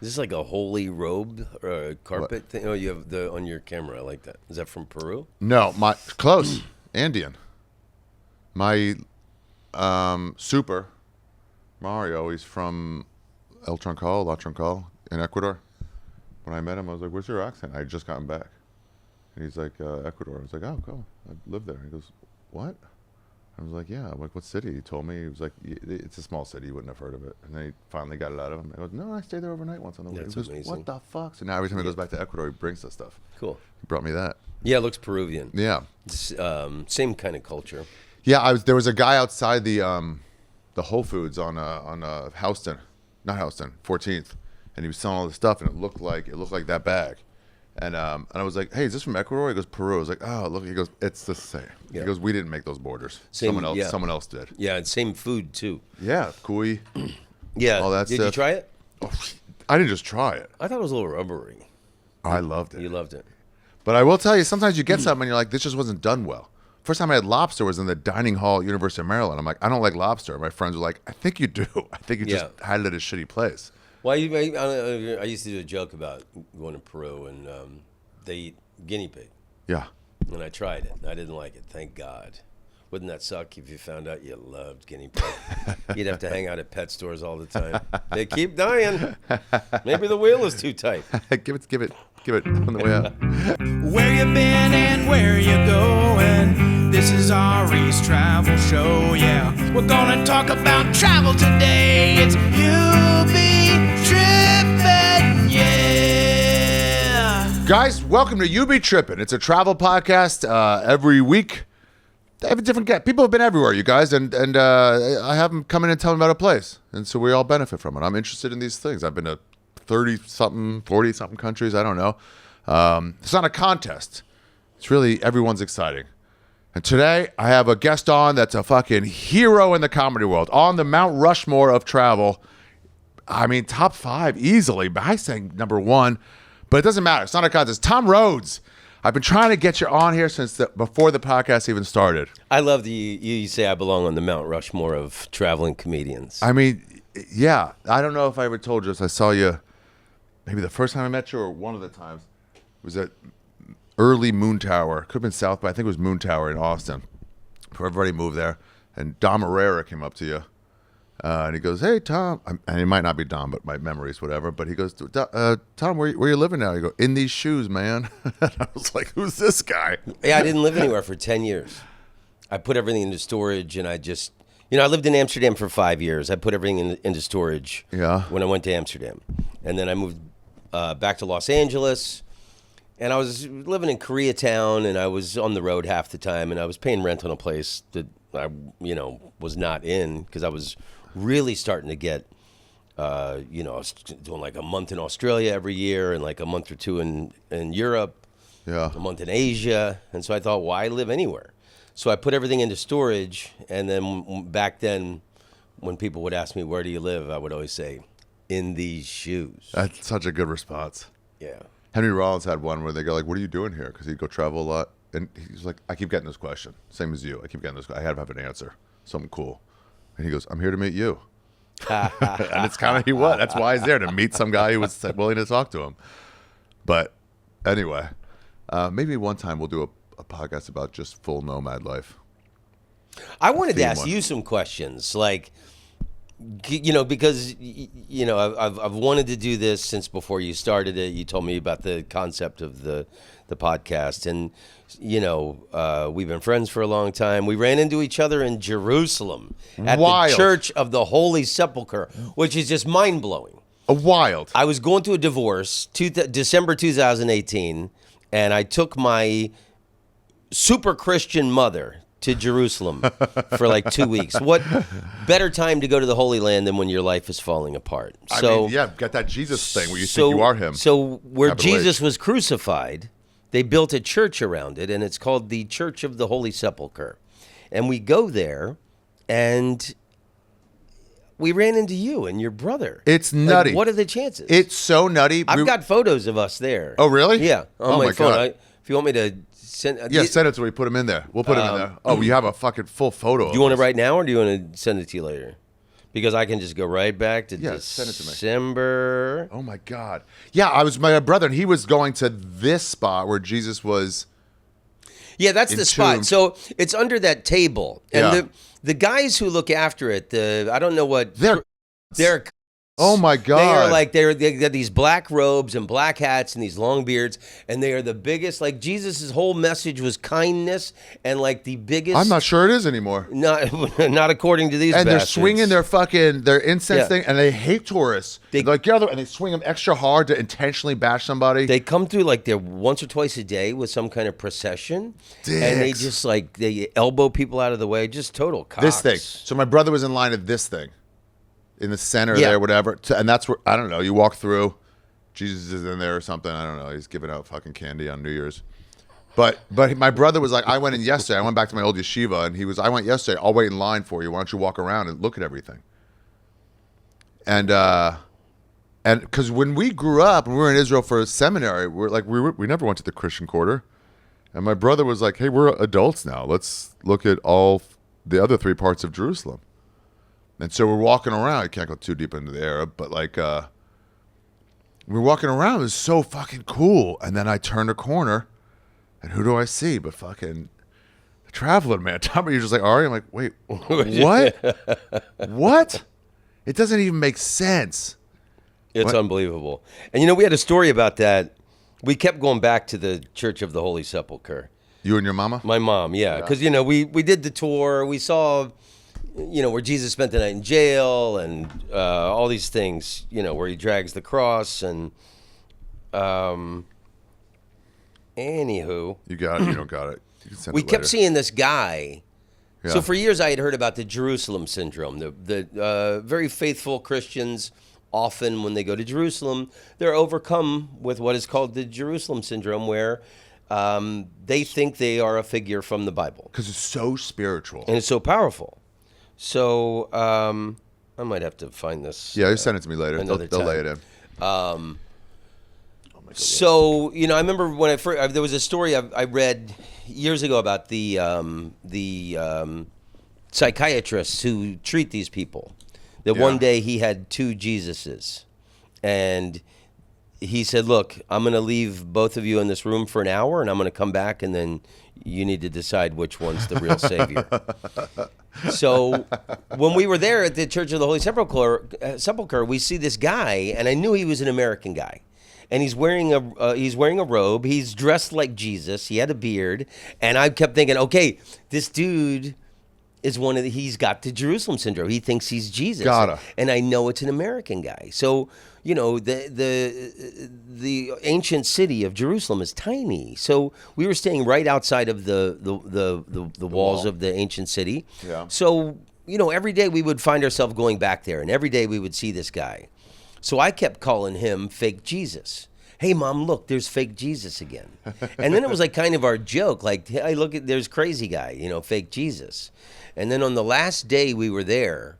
Is this like a holy robe or a carpet thing? Oh, you have the on your camera. I like that. Is that from Peru? No, my close Andean. My Super Mario, he's from La Troncal in Ecuador. When I met him, I was like, "Where's your accent?" I had just gotten back, and he's like, "Ecuador." I was like, "Oh, cool. I live there." He goes, "What?" I was like, "Yeah." I'm like, "What city?" He told me. He was like, "It's a small city. You wouldn't have heard of it." And then he finally got it out of him. I goes, "No, I stayed there overnight once on the way." He goes, amazing. "What the fuck?" So now every time he goes back to Ecuador, he brings us stuff. Cool. He brought me that. Yeah, it looks Peruvian. Yeah. It's, same kind of culture. Yeah, there was a guy outside the Whole Foods on Houston, not Houston, 14th, and he was selling all this stuff, and it looked like that bag, and I was like, "Hey, is this from Ecuador?" He goes, "Peru." I was like, "Oh, look." He goes, "It's the same." Yeah. He goes, "We didn't make those borders. Same, Someone else did." Yeah, and same food too. Yeah, cuy. Yeah. All that Did stuff. you try it? Oh, I didn't just try it. I thought it was a little rubbery. I loved it. You loved it. But I will tell you, sometimes you get something and you're like, "This just wasn't done well." First time I had lobster was in the dining hall at University of Maryland. I'm like, "I don't like lobster." My friends were like, "I think you do. I think you just had it at a shitty place." Well, I used to do a joke about going to Peru and they eat guinea pig. Yeah. And I tried it. And I didn't like it. Thank God. Wouldn't that suck if you found out you loved guinea pig? You'd have to hang out at pet stores all the time. They keep dying. Maybe the wheel is too tight. Give it on the way out. Where you been and where you going? This is Ari's travel show, yeah. We're gonna talk about travel today. It's You Be Trippin, yeah. Guys, welcome to You Be Trippin. It's a travel podcast. Every week, I have a different guest. People have been everywhere, you guys, and I have them come in and tell them about a place, and so we all benefit from it. I'm interested in these things. I've been to 30-something, 40-something countries. I don't know. It's not a contest. It's really everyone's exciting. And today, I have a guest on that's a fucking hero in the comedy world, on the Mount Rushmore of travel. I mean, top 5 easily, but I say number 1. But it doesn't matter. It's not a contest. Tom Rhodes. I've been trying to get you on here since before the podcast even started. I love that you say I belong on the Mount Rushmore of traveling comedians. I mean, yeah. I don't know if I ever told you this. I saw you maybe the first time I met you or one of the times. It was at early Moon Tower. Could have been South, but I think it was Moon Tower in Austin. Before everybody moved there. And Dom Herrera came up to you. And he goes, "Hey, Tom." And it might not be Dom, but my memories, whatever. But he goes, "Tom, where you living now?" You go, "In these shoes, man." I was like, "Who's this guy?" Yeah, I didn't live anywhere for 10 years. I put everything into storage, and I just, I lived in Amsterdam for 5 years. I put everything into storage when I went to Amsterdam. And then I moved back to Los Angeles, and I was living in Koreatown, and I was on the road half the time, and I was paying rent on a place that I, was not in because I was really starting to get, I was doing like a month in Australia every year and like a month or two in Europe, a month in Asia. And so I thought, why live anywhere? So I put everything into storage. And then back then, when people would ask me, where do you live? I would always say, in these shoes. That's such a good response. Yeah. Henry Rollins had one where they go like, "What are you doing here?" Because he'd go travel a lot. And he's like, "I keep getting this question. Same as you. I keep getting this question. I have to have an answer. Something cool." And he goes, "I'm here to meet you." And it's kind of that's why he's there, to meet some guy who was willing to talk to him. But anyway, maybe one time we'll do a podcast about just full nomad life. I wanted to ask you some questions, like, because I've wanted to do this since before you started it. You told me about the concept of the podcast, and we've been friends for a long time. We ran into each other in Jerusalem at the Church of the Holy Sepulchre, which is just mind-blowing. Wild. I was going to a divorce, December 2018, and I took my super Christian mother to Jerusalem for like 2 weeks. What better time to go to the Holy Land than when your life is falling apart? So, got that Jesus thing where you think you are him. So where Capital Jesus H. was crucified, they built a church around it, and it's called the Church of the Holy Sepulchre. And we go there, and we ran into you and your brother. It's nutty. Like, what are the chances? It's so nutty. I've got photos of us there. Oh, really? Yeah. On my phone. God. If you want me to send... send it to me. Put them in there. We'll put them in there. Oh, you have a fucking full photo. Do you want it right now, or do you want to send it to you later? Because I can just go right back to send it to me. December. Oh my God. Yeah, I was my brother, and he was going to this spot where Jesus was. Yeah, that's the spot. entombed. So it's under that table, and Yeah. the guys who look after it, I don't know what they're. Oh my God. They are like they got these black robes and black hats and these long beards, and they are the biggest. Like Jesus' whole message was kindness, and like the biggest. I'm not sure it is anymore. Not according to these. And they're bastards. swinging their incense thing, and they hate tourists. They and they swing them extra hard to intentionally bash somebody. They come through like they're once or twice a day with some kind of procession, and they just like they elbow people out of the way. Just total cocks. This thing. So my brother was in line at this thing, in the center there, whatever. And that's where I don't know. You walk through, Jesus is in there or something. I don't know. He's giving out fucking candy on New Year's. But my brother was like, I went in yesterday. I went back to my old yeshiva, and he was, I went yesterday. I'll wait in line for you. Why don't you walk around and look at everything? And because when we grew up and we were in Israel for a seminary, we never went to the Christian Quarter. And my brother was like, hey, we're adults now. Let's look at all the other 3 parts of Jerusalem. And so we're walking around. I can't go too deep into the Arab, but like we're walking around. It was so fucking cool. And then I turned a corner, and who do I see but fucking the traveling man? Tom, you're just like, Ari? I'm like, wait, what? What? It doesn't even make sense. It's unbelievable. And we had a story about that. We kept going back to the Church of the Holy Sepulchre. You and your mama? My mom, yeah. Because, we did the tour. We saw, where Jesus spent the night in jail and all these things, where he drags the cross. And anywho. You got it. You don't got it. You can send We it kept later. seeing this guy. Yeah. So for years I had heard about the Jerusalem syndrome. The very faithful Christians, often when they go to Jerusalem, they're overcome with what is called the Jerusalem syndrome, where they think they are a figure from the Bible. Because it's so spiritual. And it's so powerful. So I might have to find this. Yeah, you send it to me later. They'll lay it in. So, I remember when there was a story I read years ago about the psychiatrists who treat these people. That one day he had 2 Jesuses, and he said, look, I'm going to leave both of you in this room for an hour, and I'm going to come back, and then you need to decide which one's the real savior. So when we were there at the Church of the Holy Sepulchre, we see this guy, and I knew he was an American guy. And he's wearing a robe. He's dressed like Jesus. He had a beard, and I kept thinking, okay, this dude is he's got the Jerusalem syndrome. He thinks he's Jesus. Gotta. And I know it's an American guy. So, the ancient city of Jerusalem is tiny. So we were staying right outside of the walls of the ancient city. Yeah. So, every day we would find ourselves going back there, and every day we would see this guy. So I kept calling him Fake Jesus. Hey, Mom, look, there's Fake Jesus again. And then it was like kind of our joke, like, hey, look, there's crazy guy, Fake Jesus. And then on the last day we were there,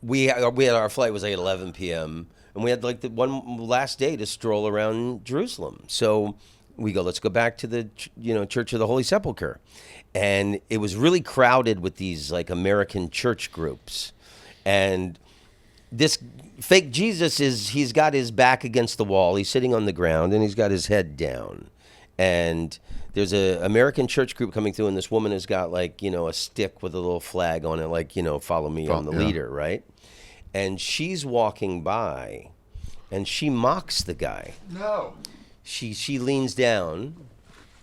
we had our flight was like at 11 p.m. and we had like the one last day to stroll around Jerusalem. So we go, let's go back to the Church of the Holy Sepulchre, and it was really crowded with these like American church groups, and this Fake Jesus he's got his back against the wall. He's sitting on the ground and he's got his head down. And there's a American church group coming through, and this woman has got like, a stick with a little flag on it, like, follow me, I'm the leader, right? And she's walking by and she mocks the guy. No. She leans down.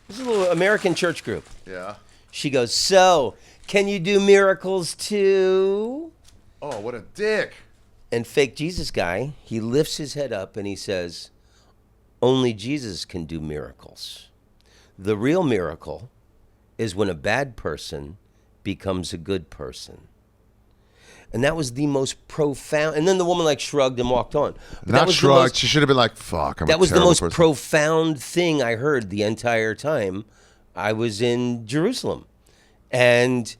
This is a little American church group. Yeah. She goes, so, can you do miracles too? Oh, what a dick. And Fake Jesus guy, he lifts his head up and he says, only Jesus can do miracles. The real miracle is when a bad person becomes a good person. And that was the most profound. And then the woman like shrugged and walked on. But Not shrugged. She should have been like, fuck, I'm a That was the terrible most person. profound thing I heard the entire time I was in Jerusalem. And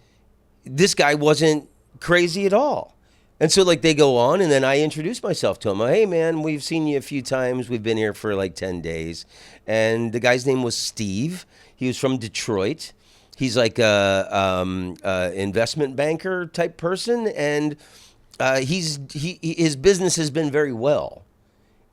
this guy wasn't crazy at all. And so like they go on, and then I introduce myself to him. Hey man, we've seen you a few times. We've been here for like 10 days. And the guy's name was Steve. He was from Detroit. He's like a investment banker type person. And His business has been very well,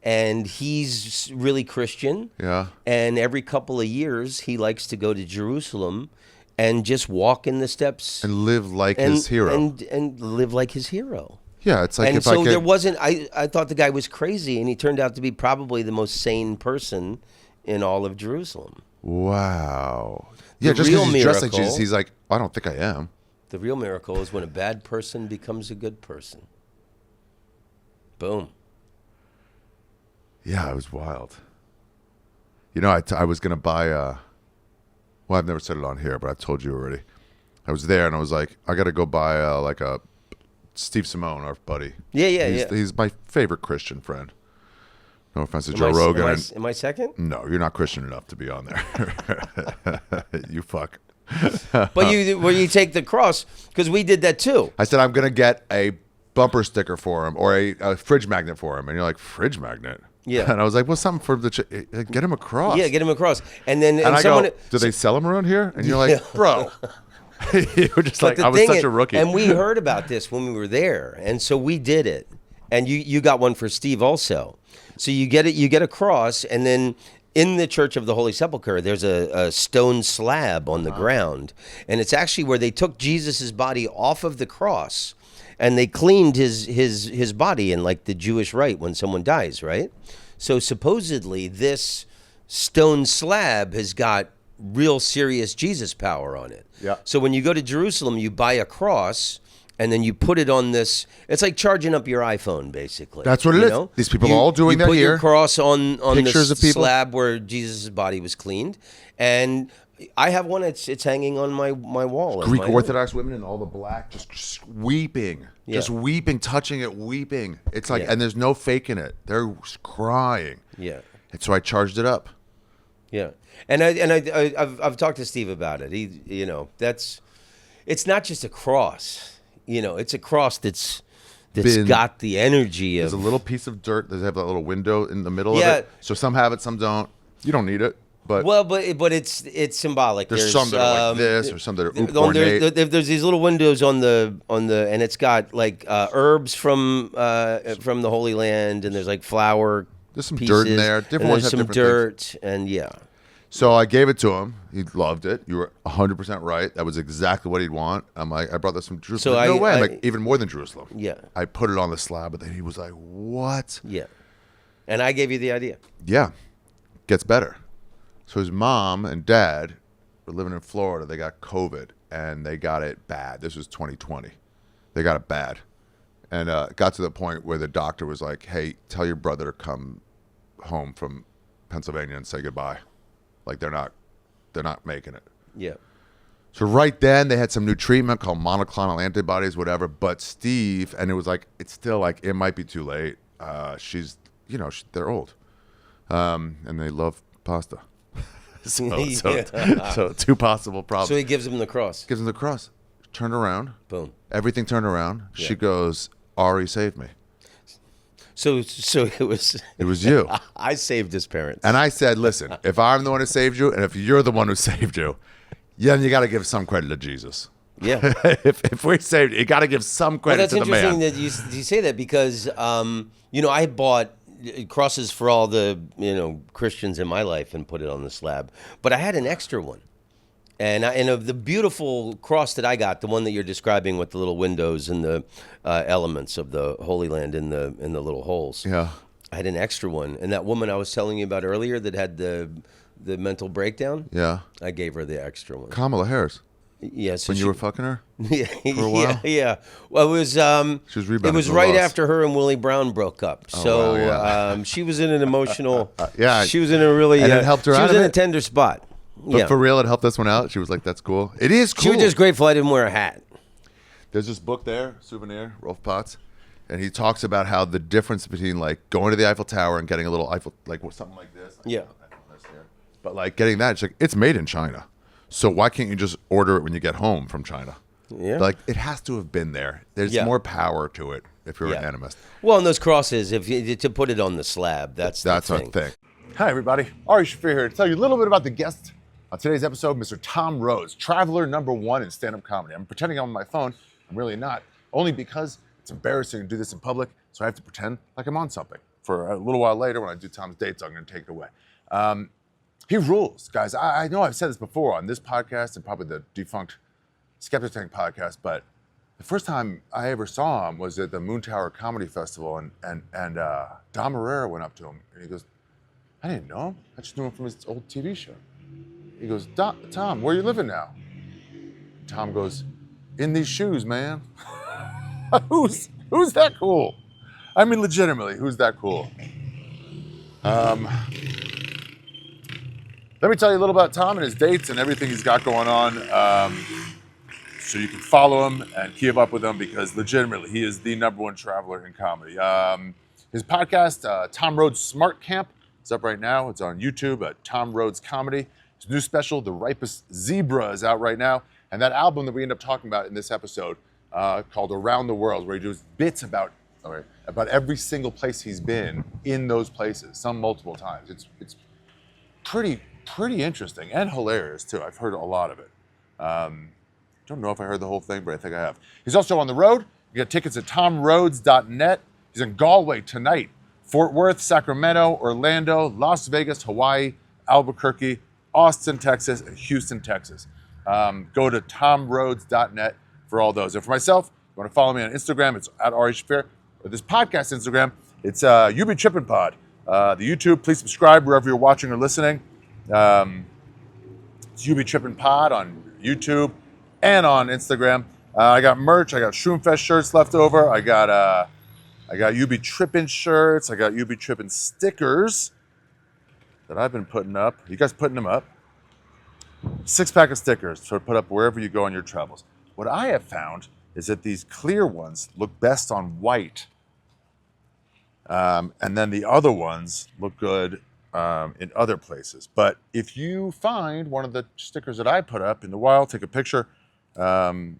and he's really Christian. Yeah. And every couple of years, he likes to go to Jerusalem and just walk in the steps And live like his hero. and live like his hero. Yeah, it's like And if so I could, there wasn't. I thought the guy was crazy, and he turned out to be probably the most sane person in all of Jerusalem. wow. Yeah, The just real because he's dressed like miracle- Jesus, he's like, I don't think I am. The real miracle is when a bad person becomes a good person. Boom. Yeah, it was wild. You know, I was going to buy well, I've never said it on here, but I've told you already. I was there, and I was like, I got to go buy like a Steve Simone, our buddy. Yeah. He's my favorite Christian friend. No offense to Joe Rogan. Am I second? No, you're not Christian enough to be on there. You fuck. But you take the cross, because we did that too. I said, I'm going to get a bumper sticker for him or a fridge magnet for him. And you're like, fridge magnet? Yeah. And I was like, well, something for the get him a cross. Yeah, get him across. And then And I someone, go, do they sell them around here? And you're like, bro. You were just like, the I was thing such is- a rookie. And we heard about this when we were there, and so we did it. And you got one for Steve also. So you get it. You get a cross, and then in the Church of the Holy Sepulchre, there's a stone slab on the ground, and it's actually where they took Jesus's body off of the cross, and they cleaned his body in like the Jewish rite when someone dies, right? So supposedly this stone slab has got real serious Jesus power on it. Yeah. So when you go to Jerusalem, you buy a cross, and then you put it on this. It's like charging up your iPhone, basically. That's what it you is. know? These people are all doing that You put here. your cross on Pictures the of people. slab where Jesus' body was cleaned, and I have one. It's hanging on my wall. in Greek my- Orthodox women in all the black, just weeping, just Yeah. weeping, touching it, weeping. It's like, Yeah. and there's no faking it. They're crying. Yeah. And so I charged it up. Yeah, and I've talked to Steve about it. It's not just a cross. It's a cross that's Been- got the energy There's a of. little piece of dirt. They have that little window in the middle Yeah. of it. So some have it, some don't. You don't need it, but Well, but it's symbolic. there's some that are like this, or some that are ornate. There's these little windows on the and it's got like herbs from the Holy Land, and there's like flower. There's some pieces, dirt in there. Different and ones there's have some different dirt, and yeah. So I gave it to him. He loved it. You were 100% right. That was exactly what he'd want. I'm like, I brought this from Jerusalem. So No way. I'm I- like, even more than Jerusalem. Yeah. I put it on the slab, but then he was like, what? Yeah, and I gave you the idea. Yeah. Gets better. So his mom and dad were living in Florida. They got COVID, and they got it bad. This was 2020. They got it bad. And it got to the point where the doctor was like, hey, tell your brother to come home from Pennsylvania and say goodbye. Like they're not making it. Yeah. So right then they had some new treatment called monoclonal antibodies, whatever. But Steve, and it was like, it's still like, it might be too late. They're old. And they love pasta. So two possible problems. So he gives him the cross. Gives him the cross. Turned around. Boom. Everything turned around. Yeah. She goes, Ari saved me. So it was. It was you. I saved his parents. And I said, listen, if I'm the one who saved you, and if you're the one who saved you, then you got to give some credit to Jesus. Yeah. if we're saved, you got to give some Well, credit that's to the man. interesting that you say that because I bought crosses for all the Christians in my life and put it on the slab, but I had an extra one, and of the beautiful cross that I got, the one that you're describing with the little windows and the elements of the Holy Land in the little holes. Yeah. I had an extra one, and that woman I was telling you about earlier that had the mental breakdown. Yeah. I gave her the extra one. Kamala Harris. Yeah, so When you were fucking her? yeah, for a while? yeah. Well, it was She was rebounding it was from right loss. after her and Willie Brown broke up. So wow, yeah. she was in an emotional. yeah. she was in a really. And it helped her She out was of in a it? tender spot. But Yeah, for real, it helped this one out. She was like, that's cool. It is cool. she was just grateful I didn't wear a hat. There's this book there, Souvenir, Rolf Potts, and he talks about how the difference between like going to the Eiffel Tower and getting a little Eiffel, like something like this. Yeah. But like getting that, it's like, it's made in China. So why can't you just order it when you get home from China? Yeah. Like it has to have been there. There's Yeah. more power to it if you're an Yeah. animist. Well, and those crosses, to put it on the slab, that's a the thing. thing. Hi, everybody. Ari Shaffir here to tell you a little bit about the guest on today's episode, Mr. Tom Rhodes, traveler #1 in stand-up comedy. I'm pretending I'm on my phone. I'm really not, only because it's embarrassing to do this in public, so I have to pretend like I'm on something. For a little while later, when I do Tom's dates, I'm going to take it away. He rules, guys. I know I've said this before on this podcast and probably the defunct Skeptic Tank podcast, but the first time I ever saw him was at the Moon Tower Comedy Festival, and Dom Herrera went up to him, and he goes, I didn't know him. I just knew him from his old TV show. He goes, Tom, where are you living now? Tom goes, in these shoes, man. Who's that cool? I mean, legitimately, who's that cool? Let me tell you a little about Tom and his dates and everything he's got going on. So you can follow him and keep up with him because legitimately, he is the #1 traveler in comedy. His podcast, Tom Rhodes Smart Camp, is up right now. It's on YouTube at Tom Rhodes Comedy. His new special, The Ripest Zebra, is out right now. And that album that we end up talking about in this episode, called Around the World, where he does bits about every single place he's been in those places, some multiple times. It's pretty interesting and hilarious too. I've heard a lot of it. Don't know if I heard the whole thing, but I think I have. He's also on the road. You get tickets at tomrhodes.net. He's in Galway tonight, Fort Worth, Sacramento, Orlando, Las Vegas, Hawaii, Albuquerque, Austin, Texas, and Houston, Texas. Go to tomrhodes.net for all those. And for myself, you want to follow me on Instagram, it's at Ari Shaffir. Or this podcast Instagram, it's You Be Trippin Pod. The YouTube, please subscribe wherever you're watching or listening. It's You Be Trippin Pod on YouTube and on Instagram. I got merch. I got Shroomfest shirts left over. I got You Be Trippin shirts. I got You Be Trippin stickers that I've been putting up. You guys putting them up? 6-pack of stickers to put up wherever you go on your travels. What I have found is that these clear ones look best on white. And then the other ones look good in other places. But if you find one of the stickers that I put up in the wild, take a picture and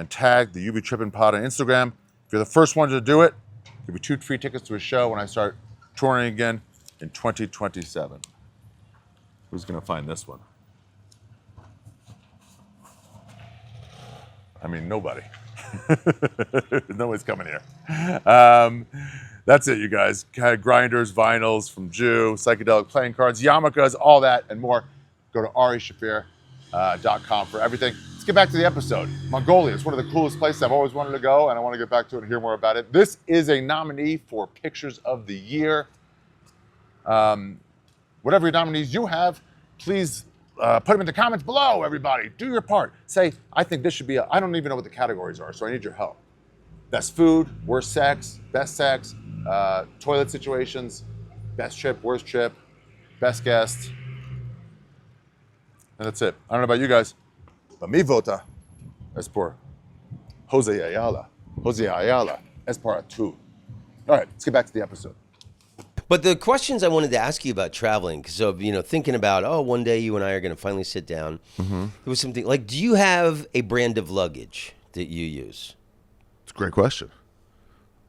tag the You Be Trippin Pod on Instagram. If you're the first one to do it, give you 2 free tickets to a show when I start touring again in 2027. Who's going to find this one? I mean, nobody. Nobody's coming here. That's it, you guys. Grinders, vinyls from Jew, psychedelic playing cards, yarmulkes, all that and more. Go to arishaffir.com for everything. Let's get back to the episode. Mongolia is one of the coolest places I've always wanted to go, and I want to get back to it and hear more about it. This is a nominee for Pictures of the Year. Whatever your nominees you have, please put them in the comments below, everybody. Do your part. Say, I think this should be I don't even know what the categories are, so I need your help. Best food, worst sex, best sex, toilet situations, best trip, worst trip, best guest. And that's it. I don't know about you guys, but mi vota es por Jose Ayala. Jose Ayala es para tú. All right, let's get back to the episode. But the questions I wanted to ask you about traveling, so thinking about, one day you and I are going to finally sit down. Mm-hmm. It was something like, do you have a brand of luggage that you use? It's a great question.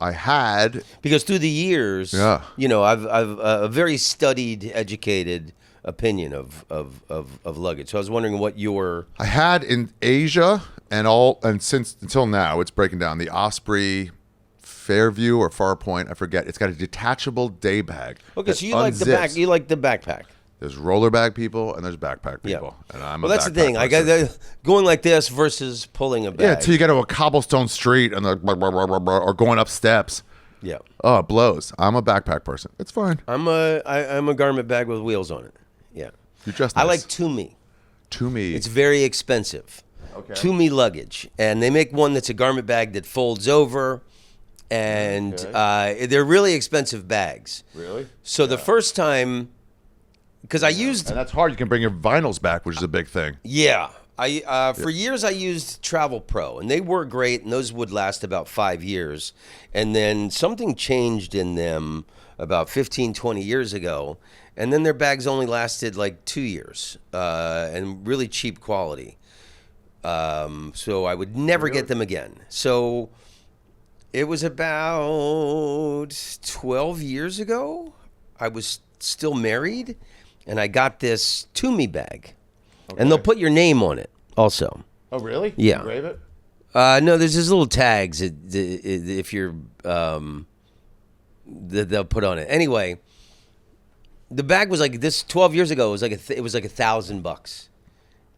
I had, because through the years, I've a very studied, educated opinion of luggage. So I was wondering what I had in Asia and since until now it's breaking down the Osprey. Fairview or Farpoint, I forget. It's got a detachable day bag. Okay, so you like the back. You like the backpack. There's roller bag people and there's backpack people, and I'm. Well, that's the thing. I got going like this versus pulling a bag. Yeah, until you get to a cobblestone street and or going up steps. Yeah. Oh, it blows. I'm a backpack person. It's fine. I'm a garment bag with wheels on it. Yeah. You're just nice. I like Tumi. Tumi. It's very expensive. Okay. Tumi luggage, and they make one that's a garment bag that folds over. And they're really expensive bags. Really? So the first time, because I used... And that's hard. You can bring your vinyls back, which is a big thing. Yeah. For years, I used Travel Pro, and they were great, and those would last about 5 years. And then something changed in them about 15, 20 years ago, and then their bags only lasted like 2 years, and really cheap quality. So I would never get them again. So... It was about 12 years ago. I was still married, and I got this Tumi bag. Okay. And they'll put your name on it also. Oh, really? Yeah. Engrave it? No, there's these little tags if you're that they'll put on it. Anyway, the bag was like this 12 years ago. It was like $1,000.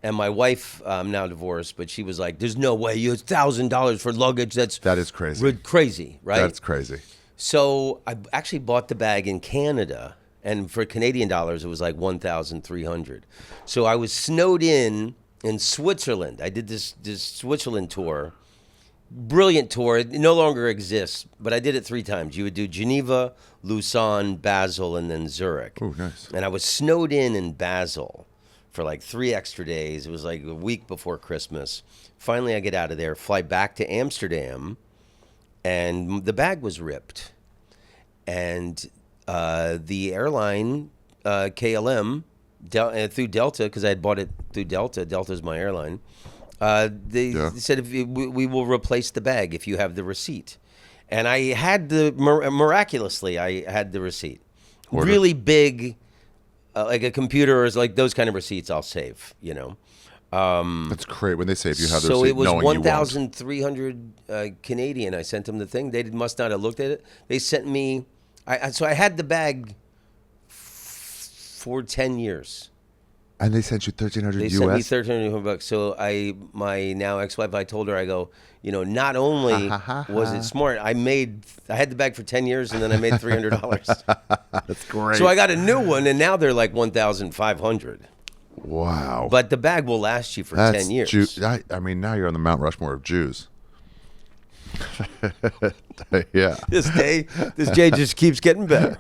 And my wife, I'm now divorced, but she was like, "There's no way you have $1,000 for luggage. That is crazy. Crazy, right? That's crazy." So I actually bought the bag in Canada, and for Canadian dollars, it was like 1,300. So I was snowed in Switzerland. I did this Switzerland tour, brilliant tour. It no longer exists, but I did it 3 times. You would do Geneva, Lausanne, Basel, and then Zurich. Oh, nice. And I was snowed in Basel for like 3 extra days. It was like a week before Christmas. Finally, I get out of there, fly back to Amsterdam, and the bag was ripped. And the airline, KLM, through Delta, because I had bought it through Delta. Delta's my airline. They said, we will replace the bag if you have the receipt. And I had miraculously, I had the receipt. Really big, like a computer, or like those kind of receipts I'll save, you know. That's great when they say if you have the receipt. So it was 1,300 Canadian. I sent them the thing. They must not have looked at it. They sent me, so I had the bag for 10 years. And they sent you $1,300 They US? sent me $1,300. So my now ex-wife, I told her, I go, you know, not only was it smart, I had the bag for 10 years and then I made $300. That's great. So I got a new one, and now they're like 1,500. Wow. But the bag will last you for 10 years. I mean, now you're on the Mount Rushmore of Jews. Yeah. This day just keeps getting better.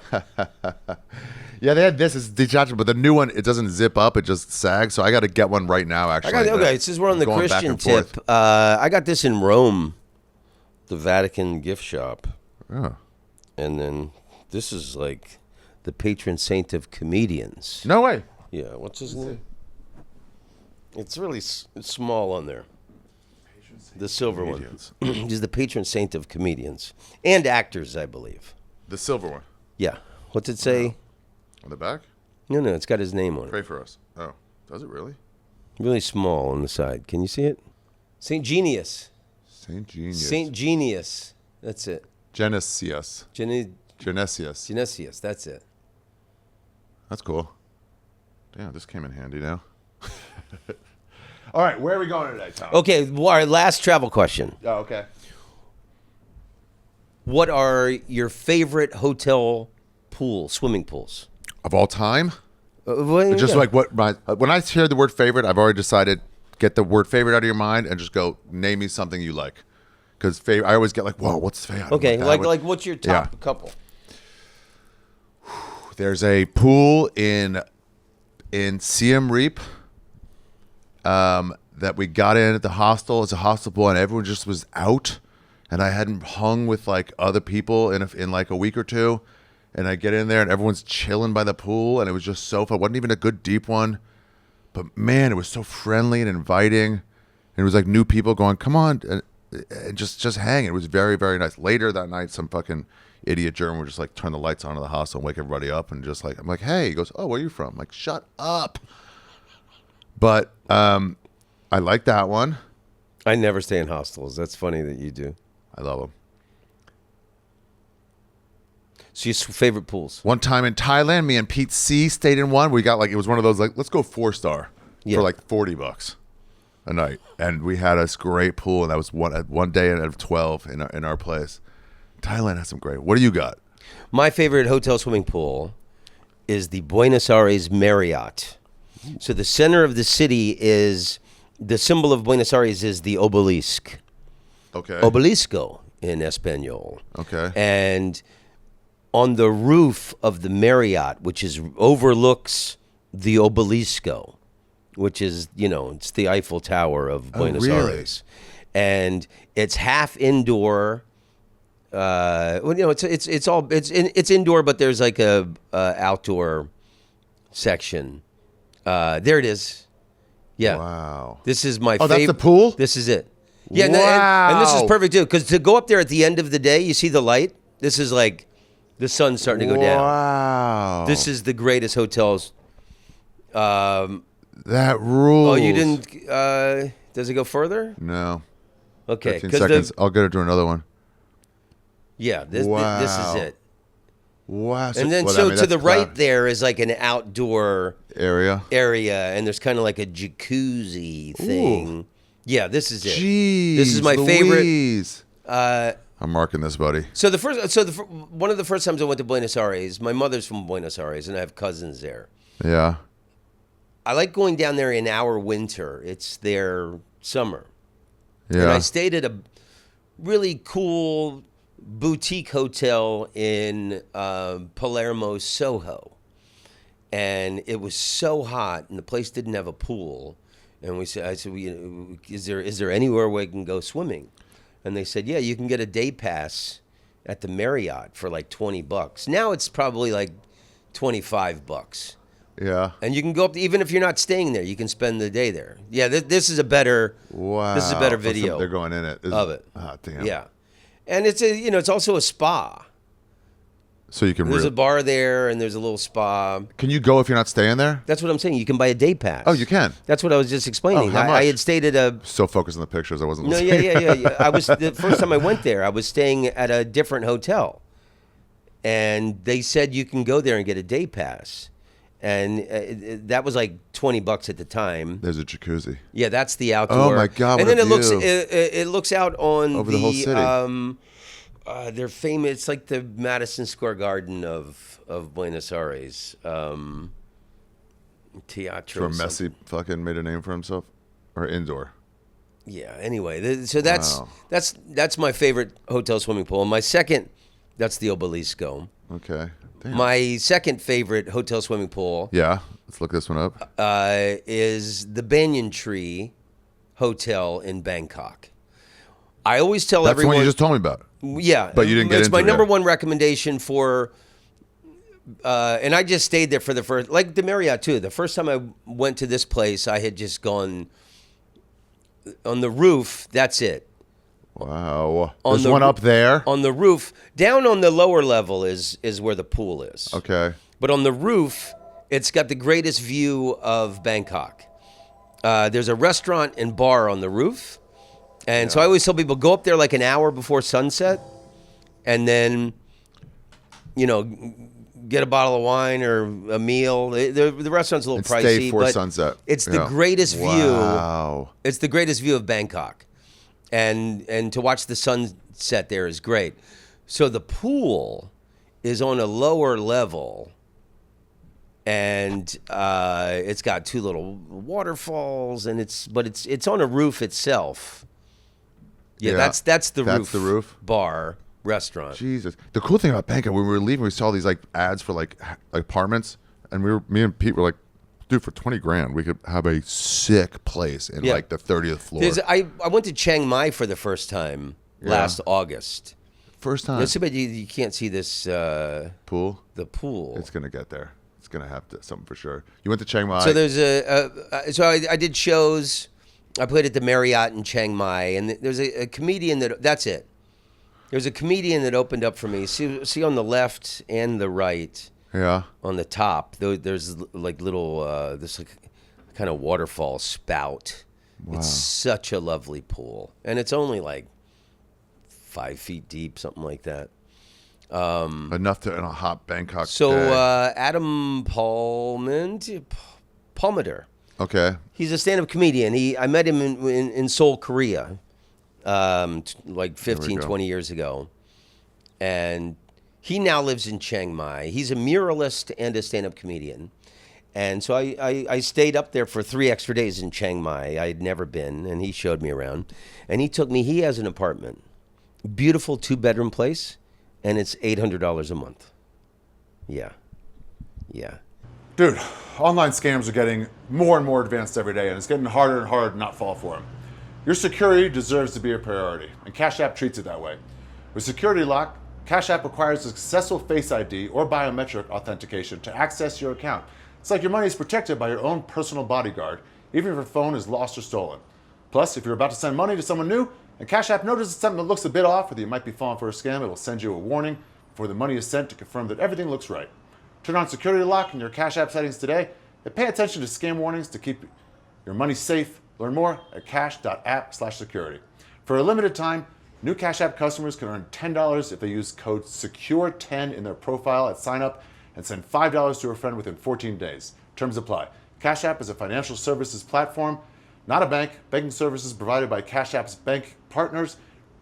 Yeah, they had this. It's detachable, but the new one, it doesn't zip up. It just sags. So I got to get one right now, actually. Okay, since we're on the Christian tip, I got this in Rome, the Vatican gift shop. Oh. And then this is like the patron saint of comedians. No way. Yeah, what's his name? It's really small on there. The silver one. He's the patron saint of comedians and actors, I believe. The silver one. Yeah. What's it say? On the back? No, it's got his name on it. Pray for us. Oh, does it really? Really small on the side. Can you see it? Saint Genius. Saint Genius. Saint Genius. That's it. Genesius. Genesius. That's it. That's cool. Damn, this came in handy now. All right, where are we going today, Tom? Okay, our last travel question. Oh, okay. What are your favorite hotel swimming pools? Of all time? Well, Just like what when I hear the word favorite, I've already decided, get the word favorite out of your mind and just go, name me something you like. Because I always get like, whoa, what's favorite? Okay, like what's your top couple? There's a pool in Siem Reap that we got in at the hostel. It's a hostel pool, and everyone just was out. And I hadn't hung with like other people in like a week or two. And I get in there, and everyone's chilling by the pool, and it was just so fun. It wasn't even a good deep one. But, man, it was so friendly and inviting. And it was like new people going, come on, and just hang. It was very, very nice. Later that night, some fucking idiot German would just like turn the lights on in the hostel and wake everybody up. And just like, I'm like, hey. He goes, oh, where are you from? I'm like, shut up. But I like that one. I never stay in hostels. That's funny that you do. I love them. So your favorite pools? One time in Thailand, me and Pete C stayed in one. We got like, it was one of those like, let's go 4-star for like $40 a night, and we had this great pool, and that was one day out of 12 in our place. Thailand has some great. What do you got? My favorite hotel swimming pool is the Buenos Aires Marriott. So the center of the city is the symbol of Buenos Aires is the obelisk. Okay. Obelisco in Espanol. Okay. And on the roof of the Marriott, which overlooks the Obelisco, which is, it's the Eiffel Tower of Buenos Aires. And it's half indoor. It's indoor, but there's like a outdoor section. There it is. Yeah. Wow. This is my favorite. Oh, that's the pool? This is it. Yeah. Wow. And this is perfect too, because to go up there at the end of the day, you see the light. This is like the sun's starting to go down. Wow. This is the greatest hotels. That rules. Oh, you didn't. Does it go further? No. Okay, 13 seconds. I'll get her to another one. Yeah, this is it. Wow. And then to the right there is like an outdoor area, and there's kind of like a jacuzzi thing. Ooh. Yeah, this is it. Jeez, this is my Louise. favorite. I'm marking this, buddy. So one of the first times I went to Buenos Aires, my mother's from Buenos Aires, and I have cousins there. Yeah. I like going down there in our winter. It's their summer. Yeah. And I stayed at a really cool boutique hotel in Palermo, Soho. And it was so hot, and the place didn't have a pool. And I said, is there anywhere where I can go swimming? And they said, yeah, you can get a day pass at the Marriott for like $20. Now it's probably like $25. Yeah. And you can go up, even if you're not staying there, you can spend the day there. Yeah, this is a better. Wow. This is a better video. They're going in it. Of it. Oh, damn. Yeah, and it's also a spa. So you can. There's a bar there, and there's a little spa. Can you go if you're not staying there? That's what I'm saying. You can buy a day pass. Oh, you can. That's what I was just explaining. Oh, how much? I had stayed at a. So focused on the pictures, I wasn't. No, listening. yeah. I was the first time I went there. I was staying at a different hotel, and they said you can go there and get a day pass, and that was like $20 at the time. There's a jacuzzi. Yeah, that's the outdoor. Oh my God! And what then a it looks out on over the whole city. They're famous. It's like the Madison Square Garden of Buenos Aires. Teatro. Where Messi fucking made a name for himself, or indoor. Yeah. Anyway, so that's my favorite hotel swimming pool. My second, that's the Obelisco. Okay. Damn. My second favorite hotel swimming pool. Yeah. Let's look this one up. Is the Banyan Tree Hotel in Bangkok. I always tell that's everyone. That's the one you just told me about. Yeah, but you didn't get into it. It's my number one recommendation for, and I just stayed there for the first, like the Marriott too. The first time I went to this place, I had just gone on the roof. That's it. Wow. There's one up there? On the roof. Down on the lower level is where the pool is. Okay. But on the roof, it's got the greatest view of Bangkok. There's a restaurant and bar on the roof. And so I always tell people, go up there like an hour before sunset, and then, get a bottle of wine or a meal. The restaurant's a little pricey. Stay for but sunset. It's the greatest view. Wow. It's the greatest view of Bangkok. And to watch the sunset there is great. So the pool is on a lower level, and it's got two little waterfalls, and it's on a roof itself. Yeah, that's the roof bar restaurant. Jesus. The cool thing about Bangkok, when we were leaving, we saw these like ads for like apartments, and me and Pete were like, dude, for $20,000 we could have a sick place in like the 30th floor. I went to Chiang Mai for the first time last August. First time. It's too bad you can't see this pool. The pool. It's gonna get there. It's gonna have something for sure. You went to Chiang Mai. So there's I did shows. I played at the Marriott in Chiang Mai, and there's a comedian that's it. There's a comedian that opened up for me. See on the left and the right. Yeah. On the top, there's like little this like kind of waterfall spout. Wow. It's such a lovely pool, and it's only like 5 feet deep, something like that. Enough to in a hot Bangkok. So day. Adam Palmater. Okay. He's a stand-up comedian. I met him in Seoul, Korea, like 15, 20 years ago. And he now lives in Chiang Mai. He's a muralist and a stand-up comedian. And so I stayed up there for 3 extra days in Chiang Mai. I had never been, and he showed me around. And he has an apartment, beautiful 2-bedroom place, and it's $800 a month. Yeah. Dude, online scams are getting more and more advanced every day, and it's getting harder and harder to not fall for them. Your security deserves to be a priority, and Cash App treats it that way. With Security Lock, Cash App requires a successful Face ID or biometric authentication to access your account. It's like your money is protected by your own personal bodyguard, even if your phone is lost or stolen. Plus, if you're about to send money to someone new, and Cash App notices something that looks a bit off, or that you might be falling for a scam, it will send you a warning before the money is sent to confirm that everything looks right. Turn on Security Lock in your Cash App settings today, and pay attention to scam warnings to keep your money safe. Learn more at cash.app/security. For a limited time, new Cash App customers can earn $10 if they use code SECURE10 in their profile at sign up and send $5 to a friend within 14 days. Terms apply. Cash App is a financial services platform, not a bank. Banking services provided by Cash App's bank partners.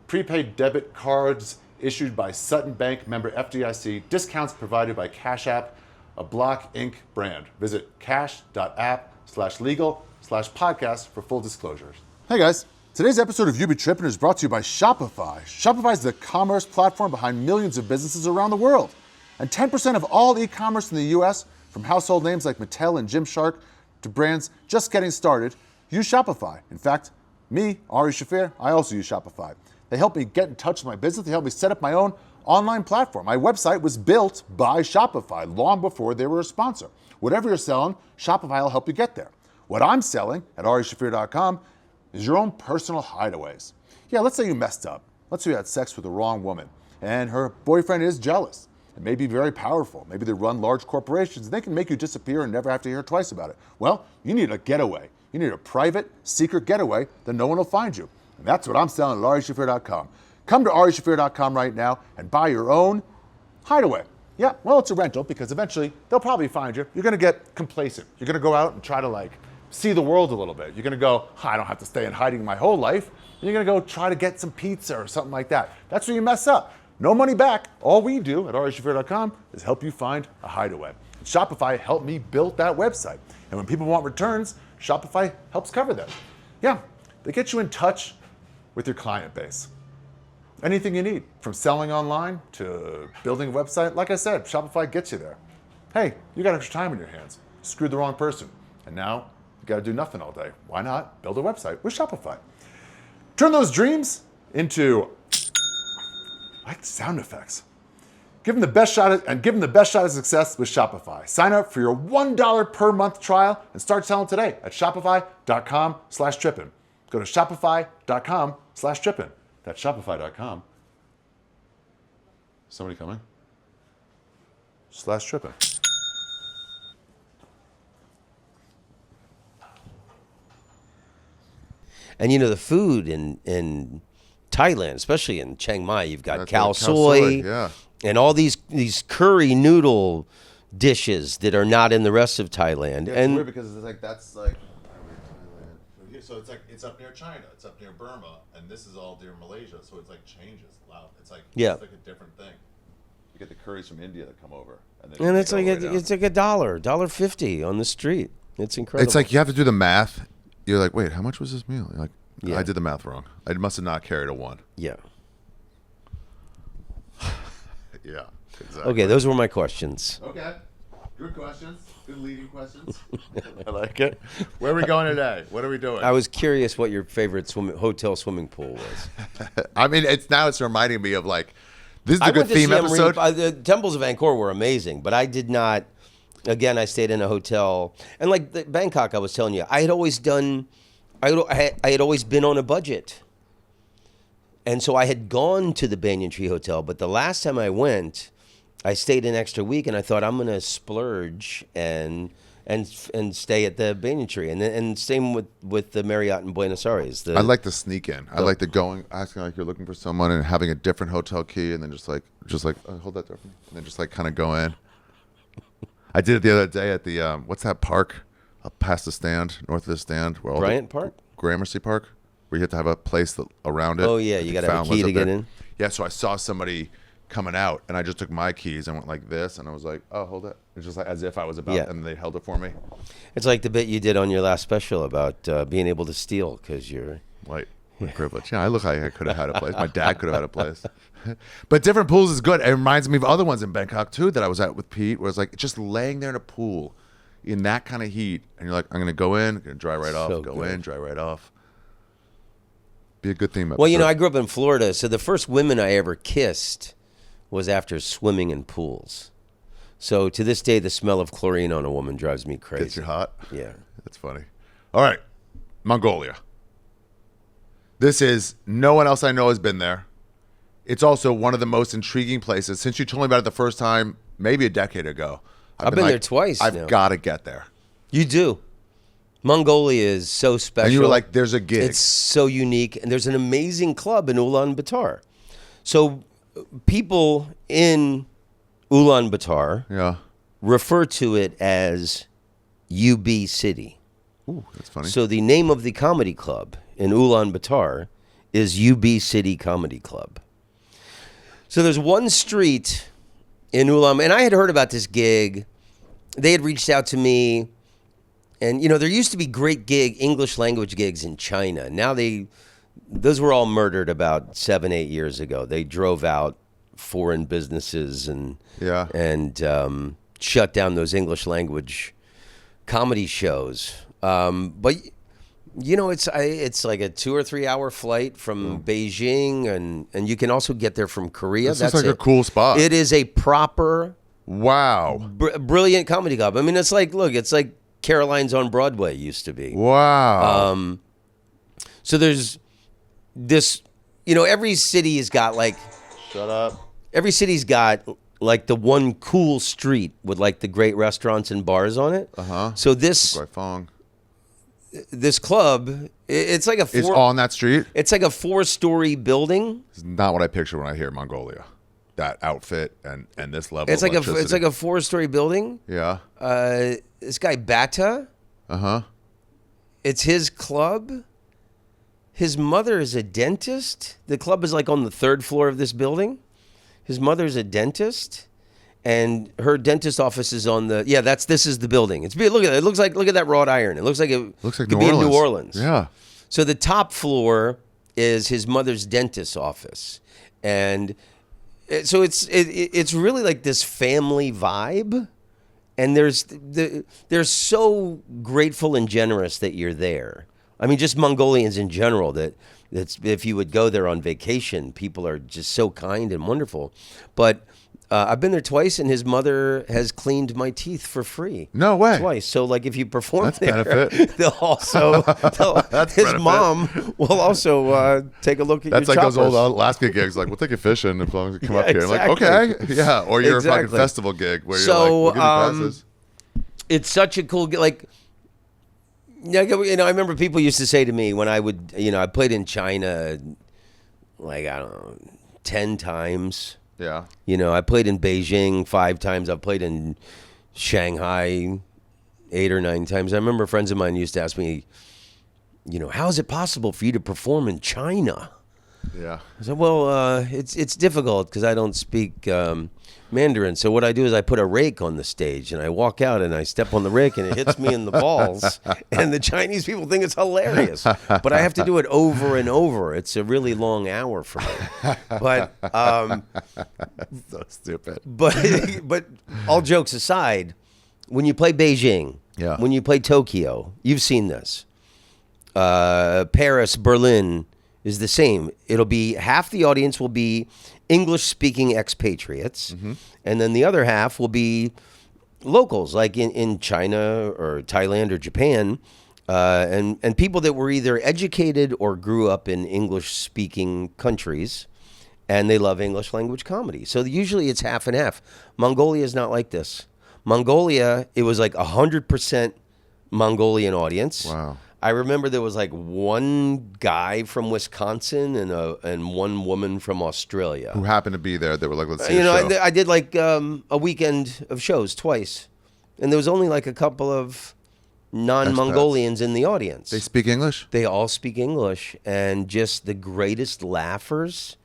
Prepaid debit cards issued by Sutton Bank, member FDIC. Discounts provided by Cash App, a Block Inc. brand. Visit cash.app/legal/podcast for full disclosures. Hey guys, today's episode of You Be Trippin is brought to you by Shopify. Shopify is the commerce platform behind millions of businesses around the world. And 10% of all e-commerce in the US, from household names like Mattel and Gymshark to brands just getting started, use Shopify. In fact, me, Ari Shaffir, I also use Shopify. They help me get in touch with my business. They help me set up my own online platform. My website was built by Shopify long before they were a sponsor. Whatever you're selling, Shopify will help you get there. What I'm selling at arishafir.com is your own personal hideaways. Yeah, let's say you messed up. Let's say you had sex with the wrong woman and her boyfriend is jealous. It may be very powerful. Maybe they run large corporations and they can make you disappear and never have to hear twice about it. Well, you need a getaway. You need a private, secret getaway that no one will find you. And that's what I'm selling at arishafir.com. Come to arishafir.com right now and buy your own hideaway. Yeah, well, it's a rental because eventually they'll probably find you. You're going to get complacent. You're going to go out and try to see the world a little bit. You're going to go, I don't have to stay in hiding my whole life. And you're going to go try to get some pizza or something like that. That's where you mess up. No money back. All we do at arishafir.com is help you find a hideaway. And Shopify helped me build that website. And when people want returns, Shopify helps cover them. Yeah, they get you in touch with your client base. Anything you need, from selling online to building a website, like I said, Shopify gets you there. Hey, you got extra time in your hands. Screwed the wrong person. And now you got to do nothing all day. Why not build a website with Shopify? Turn those dreams into sound effects. Give them the best shot at success with Shopify. Sign up for your $1 per month trial and start selling today at shopify.com/trippin. Go to shopify.com/trippin. That's shopify.com. Somebody coming? /trippin. And the food in Thailand, especially in Chiang Mai, you've got khao soi, yeah, and all these curry noodle dishes that are not in the rest of Thailand. Yeah, and it's weird because so it's up near China, it's up near Burma, and this is all near Malaysia. So it's changes. Wow, it's a different thing. You get the curries from India that come over, and it's like $1.50 on the street. It's incredible. It's like you have to do the math. You're like, wait, how much was this meal? You're like, yeah. I did the math wrong. I must have not carried a 1. Yeah. Yeah, exactly. Okay, those were my questions. Okay. Good questions. Good leading questions. I like it. Where are we going today? What are we doing? I was curious what your favorite hotel swimming pool was. I mean, it's reminding me of this is a good theme episode. The temples of Angkor were amazing, but I did not. Again, I stayed in a hotel, and Bangkok, I was telling you, I had always been on a budget, and so I had gone to the Banyan Tree Hotel. But the last time I went, I stayed an extra week, and I thought I'm gonna splurge and stay at the Banyan Tree, and same with the Marriott in Buenos Aires. I like the sneak in. I like the asking you're looking for someone and having a different hotel key, and then just hold that door for me, and then just kind of go in. I did it the other day at the what's that park up past the stand, north of the stand, where Bryant Park, Gramercy Park, where you have to have a place around it. Oh yeah, you got to have a key to get in. Yeah, so I saw somebody coming out, and I just took my keys and went like this, and I was like, "Oh, hold it." It's just as if I was about, and they held it for me. It's like the bit you did on your last special about being able to steal because you're white. Privilege. Yeah, I look like I could have had a place. My dad could have had a place. But different pools is good. It reminds me of other ones in Bangkok too that I was at with Pete, where it's just laying there in a pool in that kind of heat, and you're like, I'm gonna go in, gonna dry right off, go in, dry right off. Be a good theme episode. Well, I grew up in Florida, so the first women I ever kissed was after swimming in pools. So to this day, the smell of chlorine on a woman drives me crazy. Gets you hot? Yeah. That's funny. All right, Mongolia. This is, no one else I know has been there. It's also one of the most intriguing places. Since you told me about it the first time, maybe a decade ago. I've been there twice I've got to get there. You do. Mongolia is so special. And you were like, there's a gig. It's so unique. And there's an amazing club in Ulaanbaatar. So people in Ulaanbaatar refer to it as You Be City. Ooh, that's funny. So the name of the comedy club in Ulaanbaatar is You Be City Comedy Club. So there's one street in Ulaanbaatar, and I had heard about this gig. They had reached out to me. And, you know, there used to be great English language gigs in China. Now those were all murdered about 7-8 years ago. They drove out foreign businesses and shut down those English language comedy shows. But, you know, it's like a 2 or 3 hour flight from Beijing, and you can also get there from Korea. That's like a cool spot. It is a proper, brilliant comedy club. I mean, it's like Caroline's on Broadway used to be. Wow. So there's this, you know, every city's got like... Shut up. Every city's got like the one cool street with like the great restaurants and bars on it. So this club, it's like it's on that street? It's like a 4-story building. It's not what I picture when I hear Mongolia. That outfit and this level it's of like it's like a 4-story building. Yeah. This guy Bata. It's his club. His mother is a dentist. The club is like on the 3rd floor of this building. His mother's a dentist, and her dentist office is on the. Yeah, this is the building. Look at it. Look at that wrought iron. It looks like it could be in New Orleans. Yeah. So the top floor is his mother's dentist's office, and so it's really like this family vibe. And they're so grateful and generous that you're there. I mean, just Mongolians in general, that's if you would go there on vacation, people are just so kind and wonderful. But I've been there twice, and his mother has cleaned my teeth for free. No way. Twice. So, like, if you perform that's there, benefit. they'll also his mom will also take a look at that's your like choppers. those old Alaska gigs. Like, we'll take you fishing as long as you come up here. I'm like, okay, yeah. Or you're a fucking festival gig where you're like, we'll give you passes. It's such a cool like. Yeah, you know, I remember people used to say to me when I would, you know, I played in China, like, I don't know, 10 times. Yeah. You know, I played in Beijing 5 times. I've played in Shanghai 8 or 9 times. I remember friends of mine used to ask me, you know, how is it possible for you to perform in China? Yeah. I said, well, it's difficult because I don't speak Mandarin. So what I do is I put a rake on the stage, and I walk out and I step on the rake, and it hits me in the balls. And the Chinese people think it's hilarious, but I have to do it over and over. It's a really long hour for me. But so stupid. But all jokes aside, when you play Beijing, when you play Tokyo, you've seen this. Paris, Berlin is the same. It'll be half the audience will be English-speaking expatriates, and then the other half will be locals, like in China or Thailand or Japan, and people that were either educated or grew up in English-speaking countries, and they love English language comedy. So usually it's half and half. Mongolia is not like this. Mongolia, it was like 100% Mongolian audience. Wow. I remember there was like one guy from Wisconsin and one woman from Australia who happened to be there. They were like, let's see you know, a show. I did like a weekend of shows twice, and there was only like a couple of non-Mongolians in the audience. They speak English? They all speak English, and just the greatest laughers.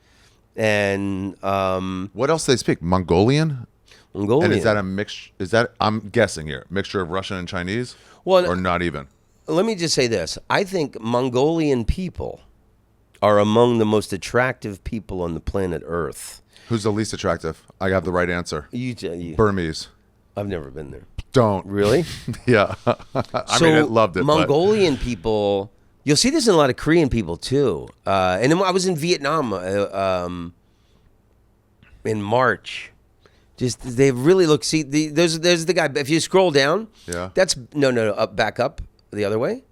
And what else do they speak? Mongolian? Mongolian. And is that a mix? Is that, I'm guessing here, mixture of Russian and Chinese? Well, or not even? Let me just say this. I think Mongolian people are among the most attractive people on the planet Earth. Who's the least attractive? I have the right answer. You Burmese. I've never been there. Don't. Really? Yeah. I mean, I loved it. Mongolian people, you'll see this in a lot of Korean people too. And then I was in Vietnam in March. Just they really look. See, there's the guy. If you scroll down, that's no, back up the other way.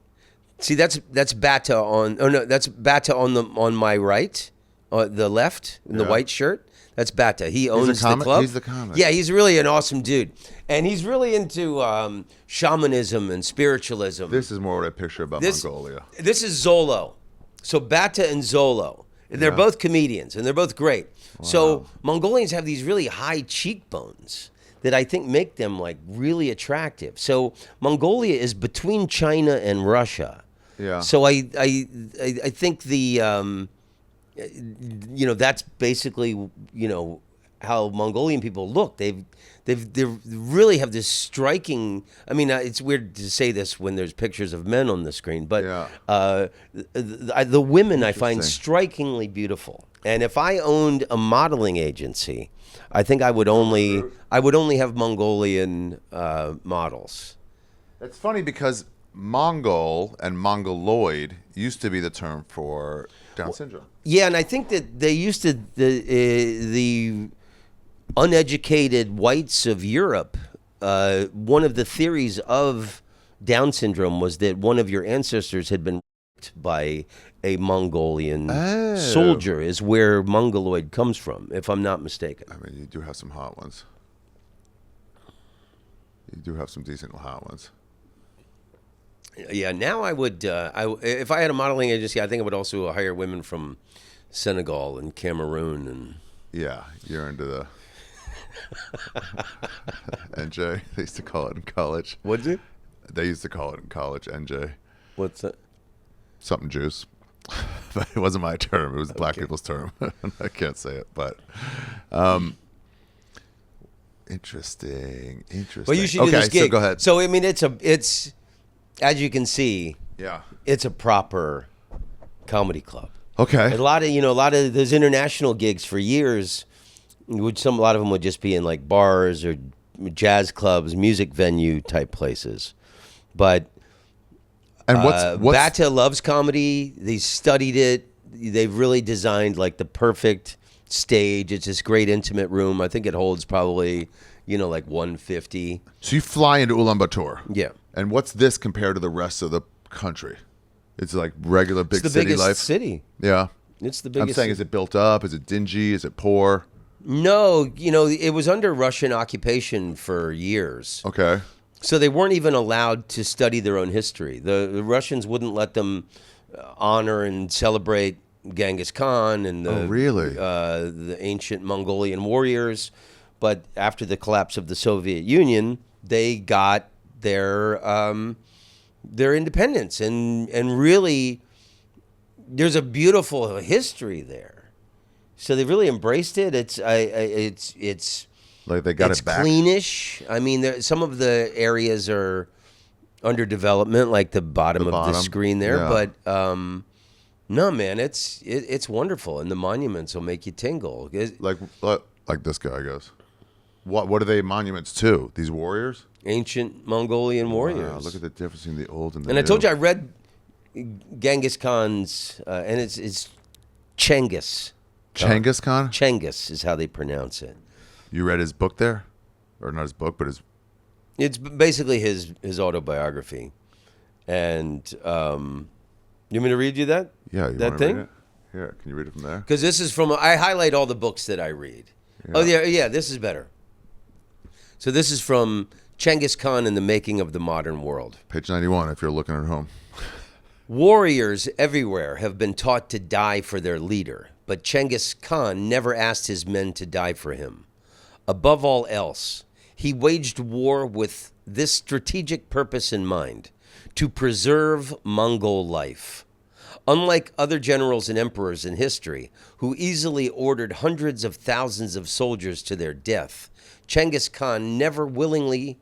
See, that's Bata on. Oh no, that's Bata on my right, the left in the white shirt. That's Bata. He owns the club. He's the comic. Yeah, he's really an awesome dude. And he's really into shamanism and spiritualism. This is more what I picture about Mongolia. This is Zolo. So Bata and Zolo. They're both comedians, and they're both great. Wow. So Mongolians have these really high cheekbones that I think make them like really attractive. So Mongolia is between China and Russia. Yeah. So I think the that's basically how Mongolian people look. They really have this striking. I mean, it's weird to say this when there's pictures of men on the screen, but the women I find strikingly beautiful. And if I owned a modeling agency, I think I would only have Mongolian models. It's funny because Mongol and Mongoloid used to be the term for Down syndrome. Yeah, and I think that they used to the uneducated whites of Europe. One of the theories of Down syndrome was that one of your ancestors had been raped by a Mongolian soldier. Is where Mongoloid comes from, if I'm not mistaken. I mean, you do have some hot ones. You do have some decent hot ones. Yeah, now I would, if I had a modeling agency, I think I would also hire women from Senegal and Cameroon. And yeah, you're into the NJ. They used to call it in college. What's it? They used to call it in college NJ. What's that? Something juice. But it wasn't my term. It was black people's term. I can't say it, but interesting. Well, you should do this gig. So go ahead. So I mean, it's as you can see, it's a proper comedy club. Okay. A lot of those international gigs for years, a lot of them would just be in like bars or jazz clubs, music venue type places. But Bata loves comedy. They studied it. They've really designed like the perfect stage. It's this great intimate room. I think it holds probably like 150. So you fly into Ulaanbaatar. Yeah. And what's this compared to the rest of the country? It's like regular big city life. It's the biggest city. Yeah. It's the biggest. I'm saying, is it built up? Is it dingy? Is it poor? No, it was under Russian occupation for years. Okay. So they weren't even allowed to study their own history. The Russians wouldn't let them honor and celebrate Genghis Khan and the ancient Mongolian warriors. But after the collapse of the Soviet Union, they got their independence, and really, there's a beautiful history there. So they really embraced it. It's like they got it back. It's cleanish. I mean, some of the areas are under development, like the bottom of the screen there. Yeah. But no, man, it's wonderful, and the monuments will make you tingle. Like this guy, I guess. What are they monuments to? These warriors? Ancient Mongolian warriors. Wow, look at the difference between the old and the new. And I told you I read Genghis Khan's, and it's Chenghis. Genghis Khan? Chenghis is how they pronounce it. You read his book there? Or not his book, but his... It's basically his autobiography. And you want me to read you that? Yeah, you that thing? Read it? Here, can you read it from there? Because this is from... I highlight all the books that I read. Yeah. Oh, yeah, this is better. So this is from Genghis Khan and the Making of the Modern World. Page 91, if you're looking at home. Warriors everywhere have been taught to die for their leader, but Genghis Khan never asked his men to die for him. Above all else, he waged war with this strategic purpose in mind, to preserve Mongol life. Unlike other generals and emperors in history, who easily ordered hundreds of thousands of soldiers to their death, Genghis Khan never willingly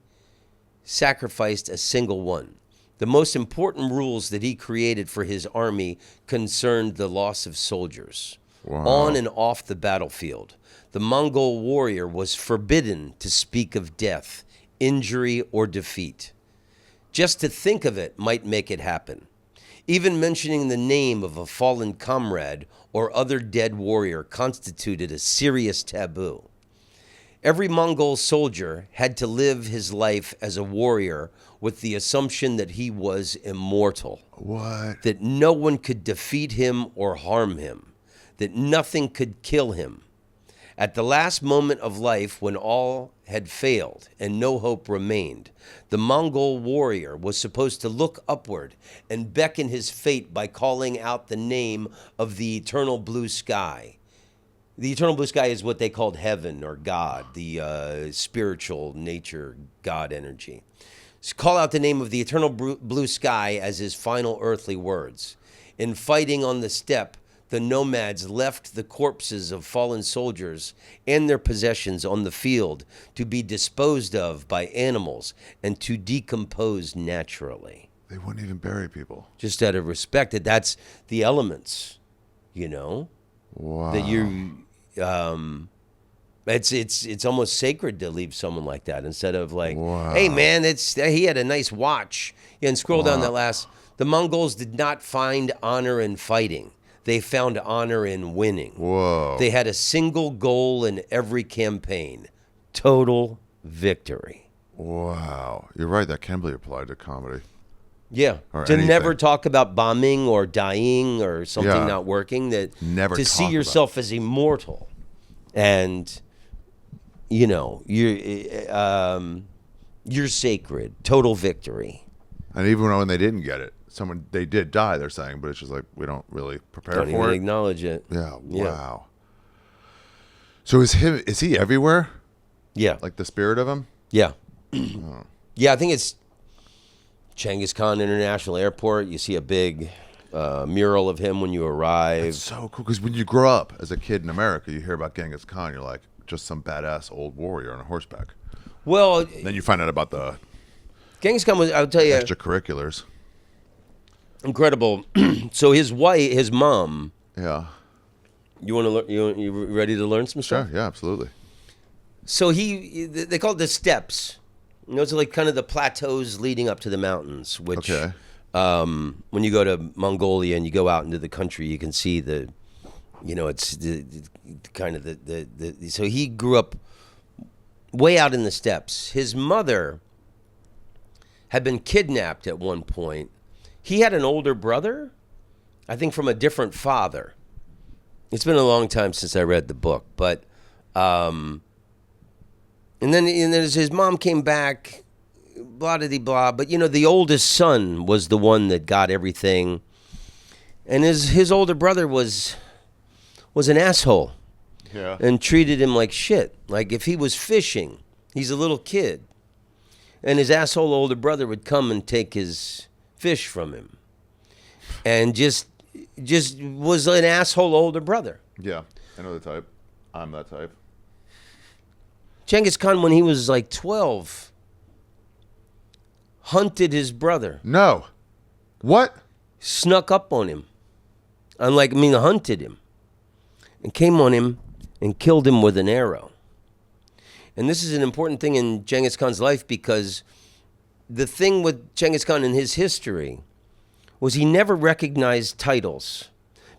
sacrificed a single one. The most important rules that he created for his army concerned the loss of soldiers. Wow. On and off the battlefield, the Mongol warrior was forbidden to speak of death, injury, or defeat. Just to think of it might make it happen. Even mentioning the name of a fallen comrade or other dead warrior constituted a serious taboo. Every Mongol soldier had to live his life as a warrior with the assumption that he was immortal. What? That no one could defeat him or harm him. That nothing could kill him. At the last moment of life, when all had failed and no hope remained, the Mongol warrior was supposed to look upward and beckon his fate by calling out the name of the eternal blue sky. The eternal blue sky is what they called heaven or God, the spiritual nature, God energy. So call out the name of the eternal blue sky as his final earthly words. In fighting on the steppe, the nomads left the corpses of fallen soldiers and their possessions on the field to be disposed of by animals and to decompose naturally. They wouldn't even bury people. Just out of respect, that's the elements, you know? Wow. That you, it's almost sacred to leave someone like that instead of like, wow. Hey man, he had a nice watch. Yeah, and scroll down that last. The Mongols did not find honor in fighting. They found honor in winning. Whoa. They had a single goal in every campaign: total victory. Wow. You're right. That can be applied to comedy. Yeah. Or To anything. never talk about bombing or dying or something not working. That never to see talk yourself as immortal, and you know you're sacred. Total victory. And even when they didn't get it, they did die, they're saying, but it's just like we don't really prepare Don't for even it. acknowledge it. Yeah, wow. So is he everywhere? Yeah. Like the spirit of him? Yeah. Yeah, I think it's Genghis Khan International Airport. You see a big mural of him when you arrive. It's so cool because when you grow up as a kid in America, you hear about Genghis Khan, you're like just some badass old warrior on a horseback. Well, Then you find out about the Genghis Khan was, I'll tell you, extracurriculars. Incredible. So his mom. Yeah. You want to learn? You ready to learn some stuff? Sure. Yeah. Absolutely. So they call it the steppes. You know, it's like kind of the plateaus leading up to the mountains. Which, Okay. When you go to Mongolia and you go out into the country, you can see it's the kind of the. So he grew up way out in the steppes. His mother had been kidnapped at one point. He had an older brother, I think from a different father. It's been a long time since I read the book, but and then as his mom came back, blah de blah. But the oldest son was the one that got everything, and his older brother was an asshole, and treated him like shit. Like if he was fishing, he's a little kid, and his asshole older brother would come and take his fish from him, and just was an asshole older brother. Yeah, I know the type. I'm that type. Genghis Khan, when he was like 12, hunted his brother. No. What? Snuck up on him. Hunted him. And came on him and killed him with an arrow. And this is an important thing in Genghis Khan's life because the thing with Genghis Khan in his history was he never recognized titles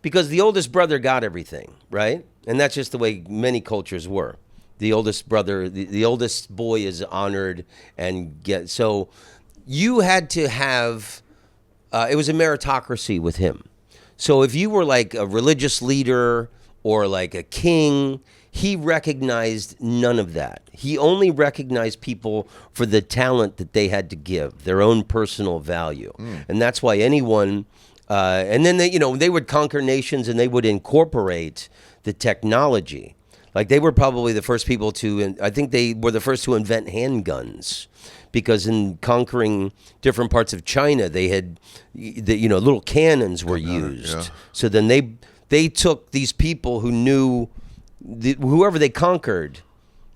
because the oldest brother got everything, right? And that's just the way many cultures were. The oldest brother, the oldest boy is honored so you had to have, it was a meritocracy with him. So if you were like a religious leader or like a king, he recognized none of that. He only recognized people for the talent that they had to give, their own personal value. And that's why anyone, and then they would conquer nations and they would incorporate the technology. Like they were probably the first people I think they were the first to invent handguns because in conquering different parts of China, they had, little cannons were used. Yeah. So then they took these people who knew, whoever they conquered,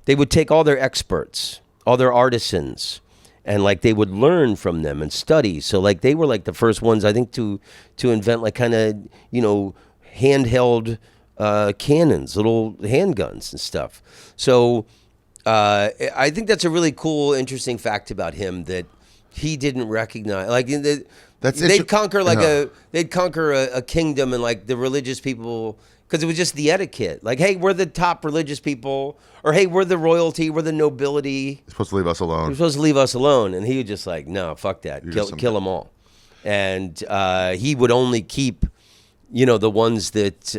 they would take all their experts, all their artisans, and like they would learn from them and study. So like they were like the first ones, I think, to invent like kind of, handheld cannons, little handguns and stuff. So I think that's a really cool, interesting fact about him that he didn't recognize. Like they'd conquer a kingdom and like the religious people, because it was just the etiquette. Like, hey, we're the top religious people, or hey, we're the royalty, we're the nobility. You're supposed to leave us alone. You're supposed to leave us alone, and he was just like, no, fuck that, kill them all. And he would only keep, the ones that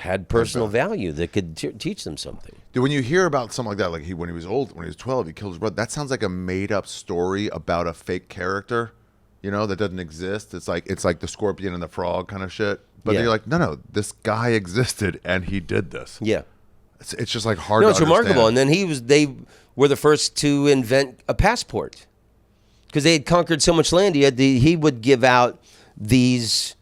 had personal value that could teach them something. Dude, when you hear about something like that, like when he was old, when he was 12, he killed his brother. That sounds like a made-up story about a fake character, that doesn't exist. It's like the scorpion and the frog kind of shit. But you're like, no, this guy existed and he did this. Yeah, it's just like hard. No, it's remarkable. And then they were the first to invent a passport because they had conquered so much land. He would give out these.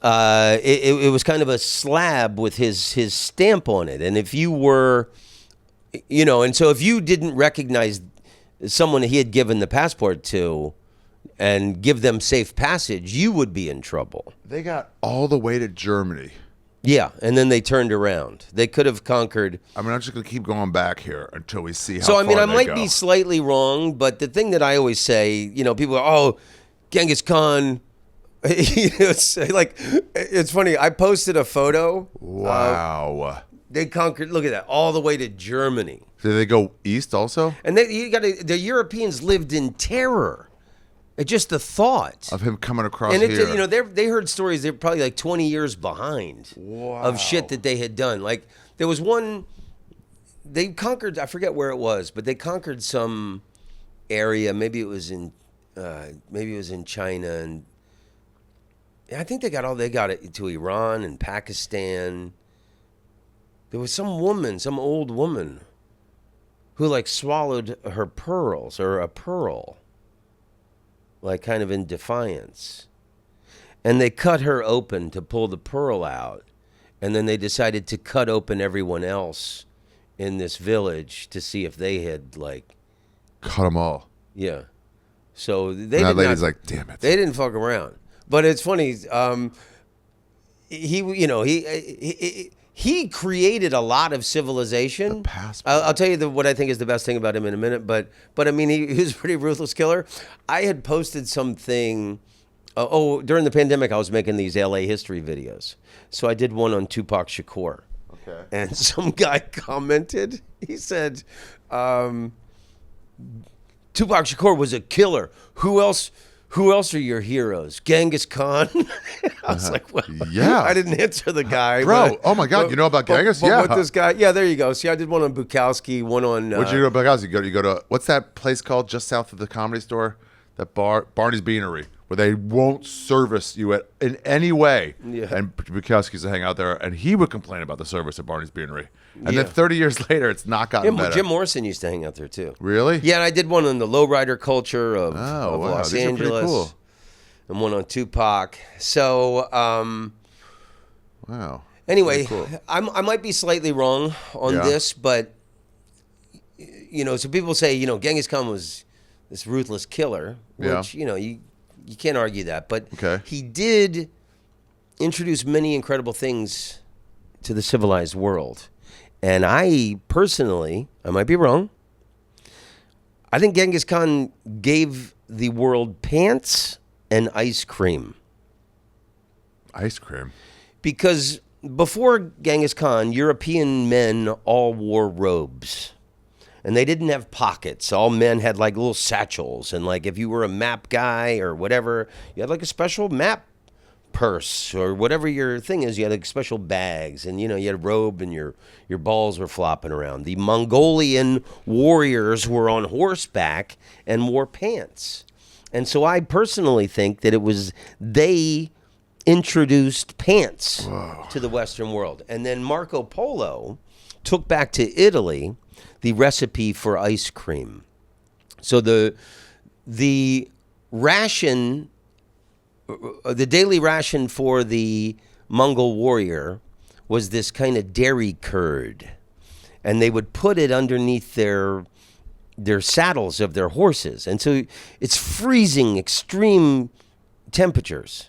It was kind of a slab with his stamp on it, and if you were, and so if you didn't recognize someone he had given the passport to, and give them safe passage, you would be in trouble. They got all the way to Germany. Yeah, and then they turned around. They could have conquered. I'm just going to keep going back here until we see how far they go. So, I might go. be slightly wrong, but the thing that I always say, people go, Genghis Khan. It's funny. I posted a photo. Wow. They conquered, look at that, all the way to Germany. Did they go east also? And the Europeans lived in terror. It's just the thought of him coming across here. They heard stories. They're probably like 20 years behind of shit that they had done. Like there was one, they conquered. I forget where it was, but they conquered some area. Maybe it was in China, and I think they got it to Iran and Pakistan. There was some old woman, who swallowed her pearls or a pearl. Kind of in defiance. And they cut her open to pull the pearl out. And then they decided to cut open everyone else in this village to see if they had, cut them all. Yeah. So that lady's like, damn it. They didn't fuck around. But it's funny. He created a lot of civilization. I'll tell you what I think is the best thing about him in a minute. But I mean, he was a pretty ruthless killer. I had posted something. During the pandemic, I was making these LA history videos. So I did one on Tupac Shakur. Okay. And some guy commented. He said, Tupac Shakur was a killer. Who else are your heroes? Genghis Khan? I was like, well, yeah. I didn't answer the guy. Bro, oh my God, you know about Genghis? Yeah. With this guy, yeah, there you go. See, I did one on Bukowski, one on... What'd you do about Bukowski? You go to, what's that place called just south of the Comedy Store? That bar, Barney's Beanery, where they won't service you in any way. Yeah. And Bukowski used to hang out there, and he would complain about the service at Barney's Beanery. And then 30 years later, it's not gotten better. Jim Morrison used to hang out there, too. Really? Yeah, and I did one on the lowrider culture of Los These Angeles. Are pretty cool. And one on Tupac. So, wow. Anyway, cool. I might be slightly wrong on this, but, so people say, Genghis Khan was this ruthless killer, which, you can't argue that. But he did introduce many incredible things to the civilized world. And I personally, I might be wrong, I think Genghis Khan gave the world pants and ice cream. Ice cream? Because before Genghis Khan, European men all wore robes. And they didn't have pockets. All men had little satchels. And if you were a map guy or whatever, you had a special map purse or whatever your thing is. You had special bags. And, you had a robe and your balls were flopping around. The Mongolian warriors were on horseback and wore pants. And so I personally think that it was they introduced pants to the Western world. And then Marco Polo took back to Italy the recipe for ice cream. So the ration, the daily ration for the Mongol warrior was this kind of dairy curd. And they would put it underneath their saddles of their horses. And so it's freezing, extreme temperatures.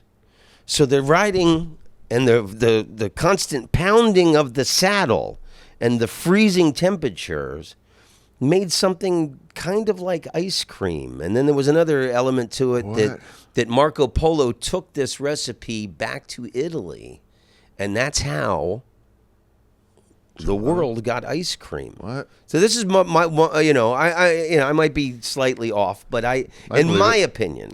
So they're riding, and the constant pounding of the saddle and the freezing temperatures made something kind of like ice cream. And then there was another element to it that Marco Polo took this recipe back to Italy, and that's how the world got ice cream. What? So this is my I might be slightly off, but in my opinion,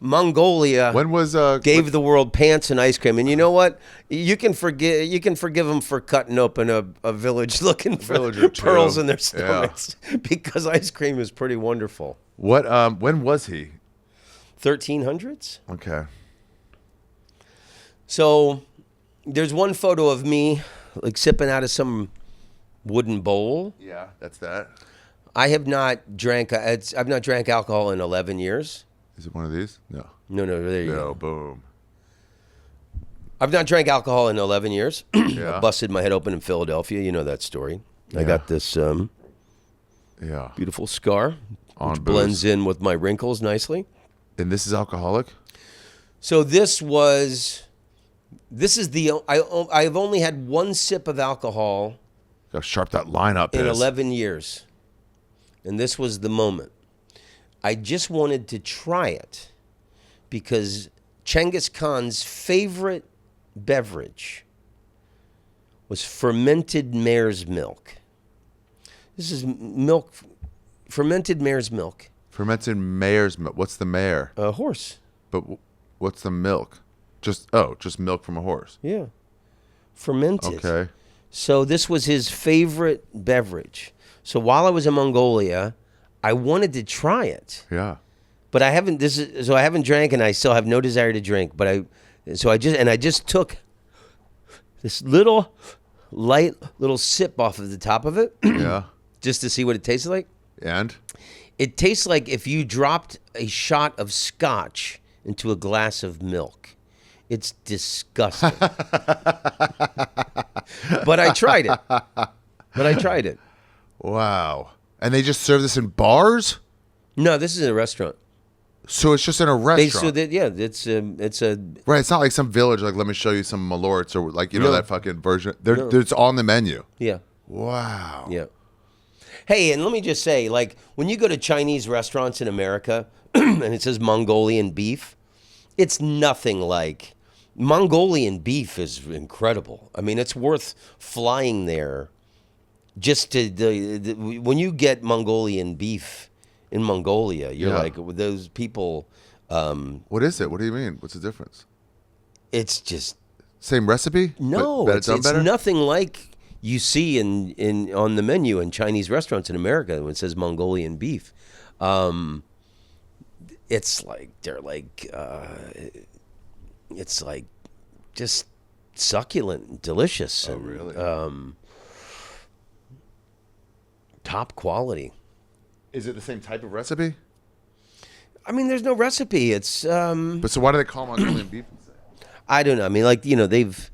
Mongolia. When was gave the world pants and ice cream, and you know what? You can forgive them for cutting open a village looking for pearls in their stomachs because ice cream is pretty wonderful. What? When was he? 1300s. Okay. So there's one photo of me like sipping out of some wooden bowl. Yeah, that's that. I have not drank. I've not drank alcohol in 11 years. Is it one of these? No. No. There you go. Boom. I've not drank alcohol in 11 years. Yeah. I busted my head open in Philadelphia. You know that story. I got this beautiful scar, which blends in with my wrinkles nicely. And this is alcoholic? So this is I've only had one sip of alcohol. How sharp that lineup in is. 11 years. And this was the moment. I just wanted to try it because Genghis Khan's favorite beverage was fermented mare's milk. This is milk, fermented mare's milk. Fermented mare's milk. What's the mare? A horse. But what's the milk? Just milk from a horse. Yeah. Fermented. Okay. So this was his favorite beverage. So while I was in Mongolia, I wanted to try it. Yeah. But I haven't drank and I still have no desire to drink, but I just took this light little sip off of the top of it. Yeah. Just to see what it tastes like. And it tastes like if you dropped a shot of scotch into a glass of milk. It's disgusting. But I tried it. Wow. And they just serve this in bars? No, this is in a restaurant. So it's just in a restaurant? It's a... Right, it's not like some village, like, let me show you some malorts or, like, you know, that fucking version. It's on the menu. Yeah. Wow. Yeah. Hey, and let me just say, like, when you go to Chinese restaurants in America and it says Mongolian beef, it's nothing like... Mongolian beef is incredible. I mean, it's worth flying there just to... when you get Mongolian beef in Mongolia, you're like, those people... what is it? What do you mean? What's the difference? It's just... Same recipe? No, it's nothing like you see on the menu in Chinese restaurants in America when it says Mongolian beef. It's like it's like just succulent and delicious. Oh, really? Top quality. Is it the same type of recipe? I mean, there's no recipe. It's But so why do they call Mongolian beef? I don't know. I mean, like, you know, they've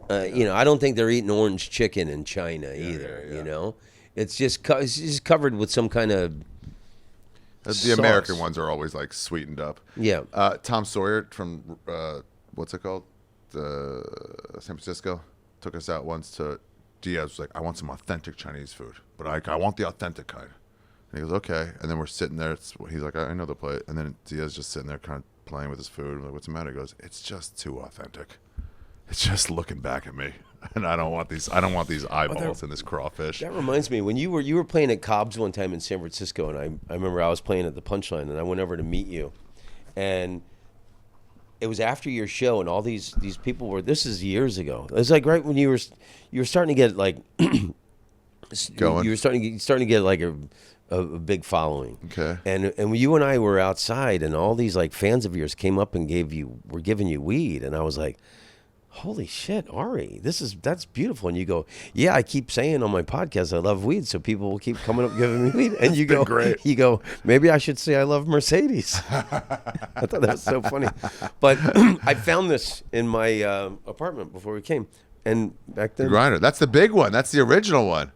I don't think they're eating orange chicken in China either, you know? It's just covered with some kind of The sauce. American ones are always like sweetened up. Yeah. Tom Sawyer from what's it called? San Francisco took us out once to Diaz was like, I want some authentic Chinese food, but I want the authentic kind. And he goes, okay. And then we're sitting there. He's like, I know the plate. And then Diaz just sitting there kind of playing with his food. I'm like, what's the matter? He goes, it's just too authentic. It's just looking back at me, and I don't want these eyeballs in this crawfish. That reminds me, when you were playing at Cobb's one time in San Francisco, and I remember I was playing at the Punchline, and I went over to meet you, and it was after your show, and all these people were. This is years ago. It was like right when you were starting to get like Going. You were starting to get like a big following. Okay. And you and I were outside, and all these like fans of yours came up and were giving you weed, and I was like, holy shit, Ari, that's beautiful. And you go, yeah, I keep saying on my podcast I love weed, so people will keep coming up giving me weed. And you go, great. You go, maybe I should say I love Mercedes. I thought that was so funny. But I found this in my apartment before we came, and back then, The grinder. That's the big one. That's the original one.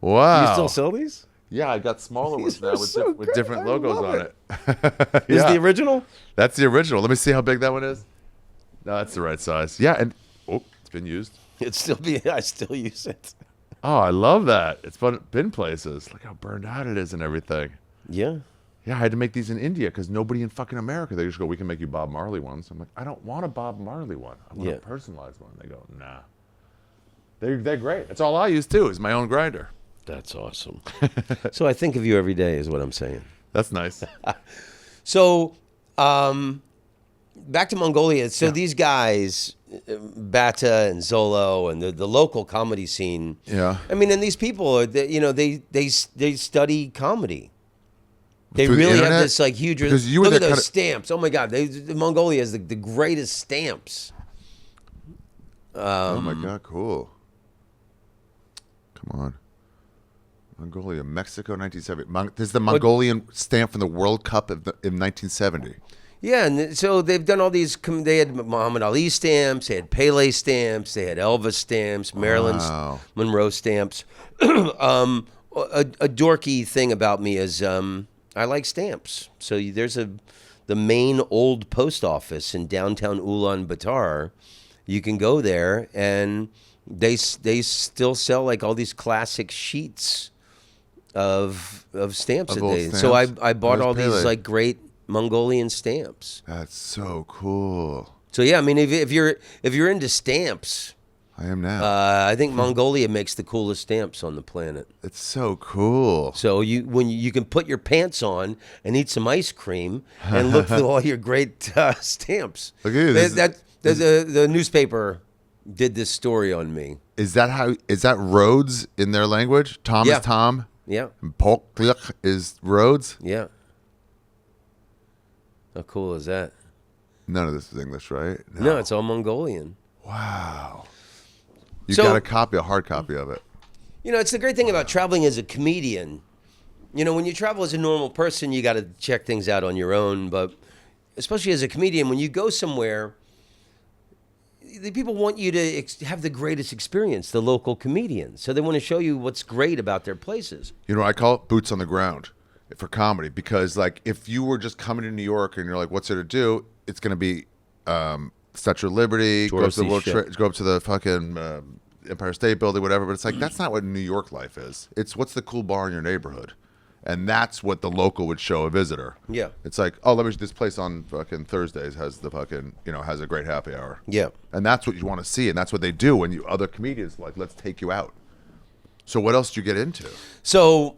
Wow. you still sell these? Yeah, I got smaller ones These now are with, so with great. different I logos love on it. it. Is the original? That's the original. Let me see how big that one is. No, that's the right size. Yeah, and it's been used. I still use it. Oh, I love that. It's been places. Look how burned out it is and everything. Yeah. Yeah, I had to make these in India because nobody in fucking America. They just go, we can make you Bob Marley ones. I'm like, I don't want a Bob Marley one. I want a personalized one. They go, nah. They're great. That's all I use too is my own grinder. That's awesome. So I think of you every day is what I'm saying. That's nice. So Back to Mongolia. So these guys, Bata and Zolo and the local comedy scene. Yeah. I mean, and these people are, they study comedy. They Through the really have internet? this like huge. Because you were look at there those stamps. Oh my God, Mongolia has the greatest stamps. Oh my God, cool. Come on. Mongolia, Mexico, 1970. This is the Mongolian stamp from the World Cup in 1970. Yeah, and so they've done all these. They had Muhammad Ali stamps, they had Pele stamps, they had Elvis stamps, Marilyn Monroe stamps. A dorky thing about me is I like stamps. So there's the main old post office in downtown Ulaanbaatar. You can go there, and they still sell like all these classic sheets of stamps Of that old they. stamps? So I bought all Pele. these like great Mongolian stamps. That's so cool. So yeah, I mean, if you're into stamps, I am now. I think Mongolia makes the coolest stamps on the planet. It's so cool. So you can put your pants on and eat some ice cream and look through all your great stamps. Look at this. The newspaper did this story on me. Is that Rhodes in their language? Tom Yeah. is Tom. Yeah, And Polk is Rhodes. yeah. How cool is that? None of this is English, right? No, it's all Mongolian. Wow. You So- got a hard copy of it. It's the great thing about traveling as a comedian. When you travel as a normal person, you got to check things out on your own. But especially as a comedian, when you go somewhere, the people want you to have the greatest experience, the local comedians. So they want to show you what's great about their places. I call it boots on the ground for comedy, because like if you were just coming to New York and you're like, what's there to do? It's going to be Statue of Liberty, go up to the go up to the fucking Empire State Building, whatever. But it's like, that's not what New York life is. It's what's the cool bar in your neighborhood. And that's what the local would show a visitor. Yeah. It's like, oh, this place on fucking Thursdays has the fucking, has a great happy hour. Yeah. And that's what you want to see. And that's what they do when other comedians like, let's take you out. So what else do you get into? So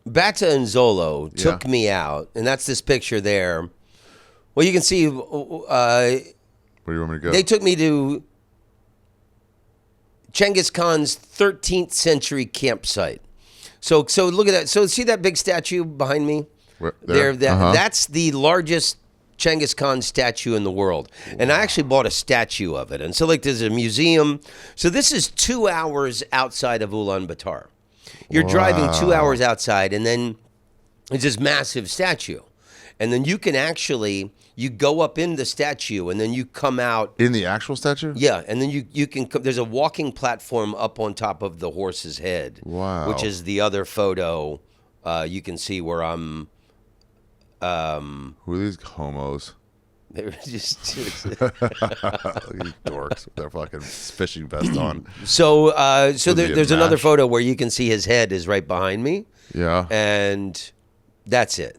Bata and Zolo took Yeah. me out, and that's this picture there. Well, you can see Where do you want me to go? they took me to Genghis Khan's 13th century campsite. So look at that. So see that big statue behind me? There? That's the largest Genghis Khan statue in the world. And I actually bought a statue of it. And so there's a museum. So this is 2 hours outside of Ulaanbaatar. You're driving 2 hours outside, and then it's this massive statue. And then you can you go up in the statue, and then you come out. In the actual statue? Yeah, and then you can. There's a walking platform up on top of the horse's head. Wow. Which is the other photo. You can see where I'm. Who are these homos? They were just. These dorks with their fucking fishing vest on. So Would be a there's another match. photo where you can see his head is right behind me. Yeah. And that's it.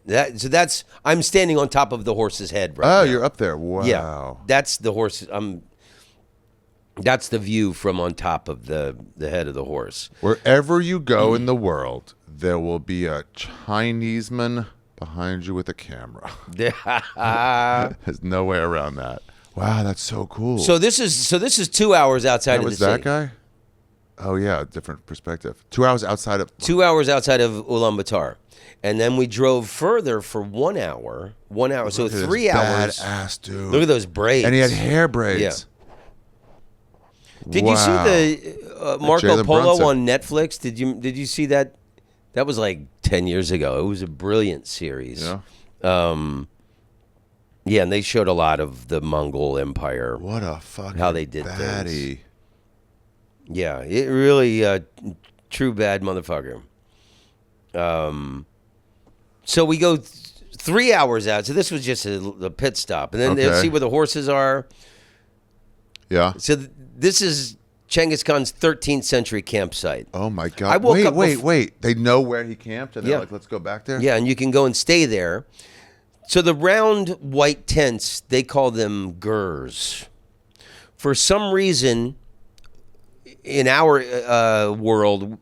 I'm standing on top of the horse's head right now. Oh, you're up there. Wow. Yeah, that's the horse. That's the view from on top of the head of the horse. Wherever you go in the world, there will be a Chineseman behind you with a camera. There's no way around that. Wow, that's so cool. So this is 2 hours outside that of was the that city. guy? Oh yeah, different perspective. 2 hours outside of 2 hours outside of Ulaanbaatar. And then we drove further for 1 hour. 1 hour. So Look at 3 this hours. Badass dude. Look at those braids. And he had hair braids. Yeah. Did you see the Marco Jalen Polo Brunson. on Netflix? Did you see that? That was like 10 years ago. It was a brilliant series. Yeah. Yeah, and they showed a lot of the Mongol Empire. What a fucking How they did baddie. things. Yeah, it really true bad motherfucker. So we go 3 hours out. So this was just a pit stop, and then Okay. see where the horses are. Yeah. So this is Genghis Khan's 13th century campsite. Oh my god. I woke up Wait. They know where he camped and they're Yeah. like, let's go back there? Yeah, and you can go and stay there. So the round white tents, they call them gurs. For some reason, in our world,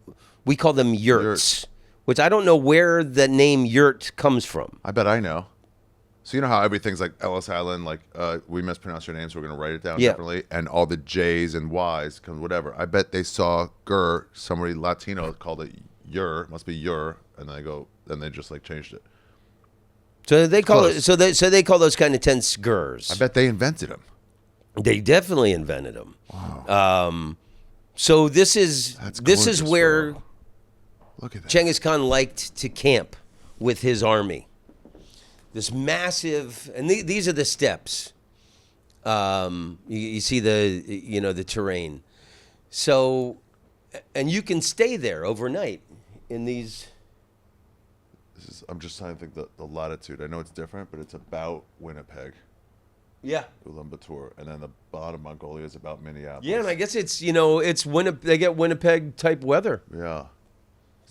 we call them yurts, which I don't know where the name yurt comes from. I bet I know. So you know how everything's like Ellis Island, like we mispronounced your name, so we're gonna write it down Yeah. differently, and all the J's and Y's come whatever. I bet they saw Gur, somebody Latino called it Yur, must be Yur, and then they just like changed it. So they call Close. it. So they call those kind of tents gurs. I bet they invented them. They definitely invented them. Wow. So this is gorgeous, where bro. Look at that. Genghis Khan liked to camp with his army. This massive, and these are the steps. You see the terrain. So, and you can stay there overnight in these. I'm just trying to think the latitude. I know it's different, but it's about Winnipeg, Yeah. Ulaanbaatar, and then the bottom Mongolia is about Minneapolis. Yeah, and I guess it's they get Winnipeg type weather. Yeah.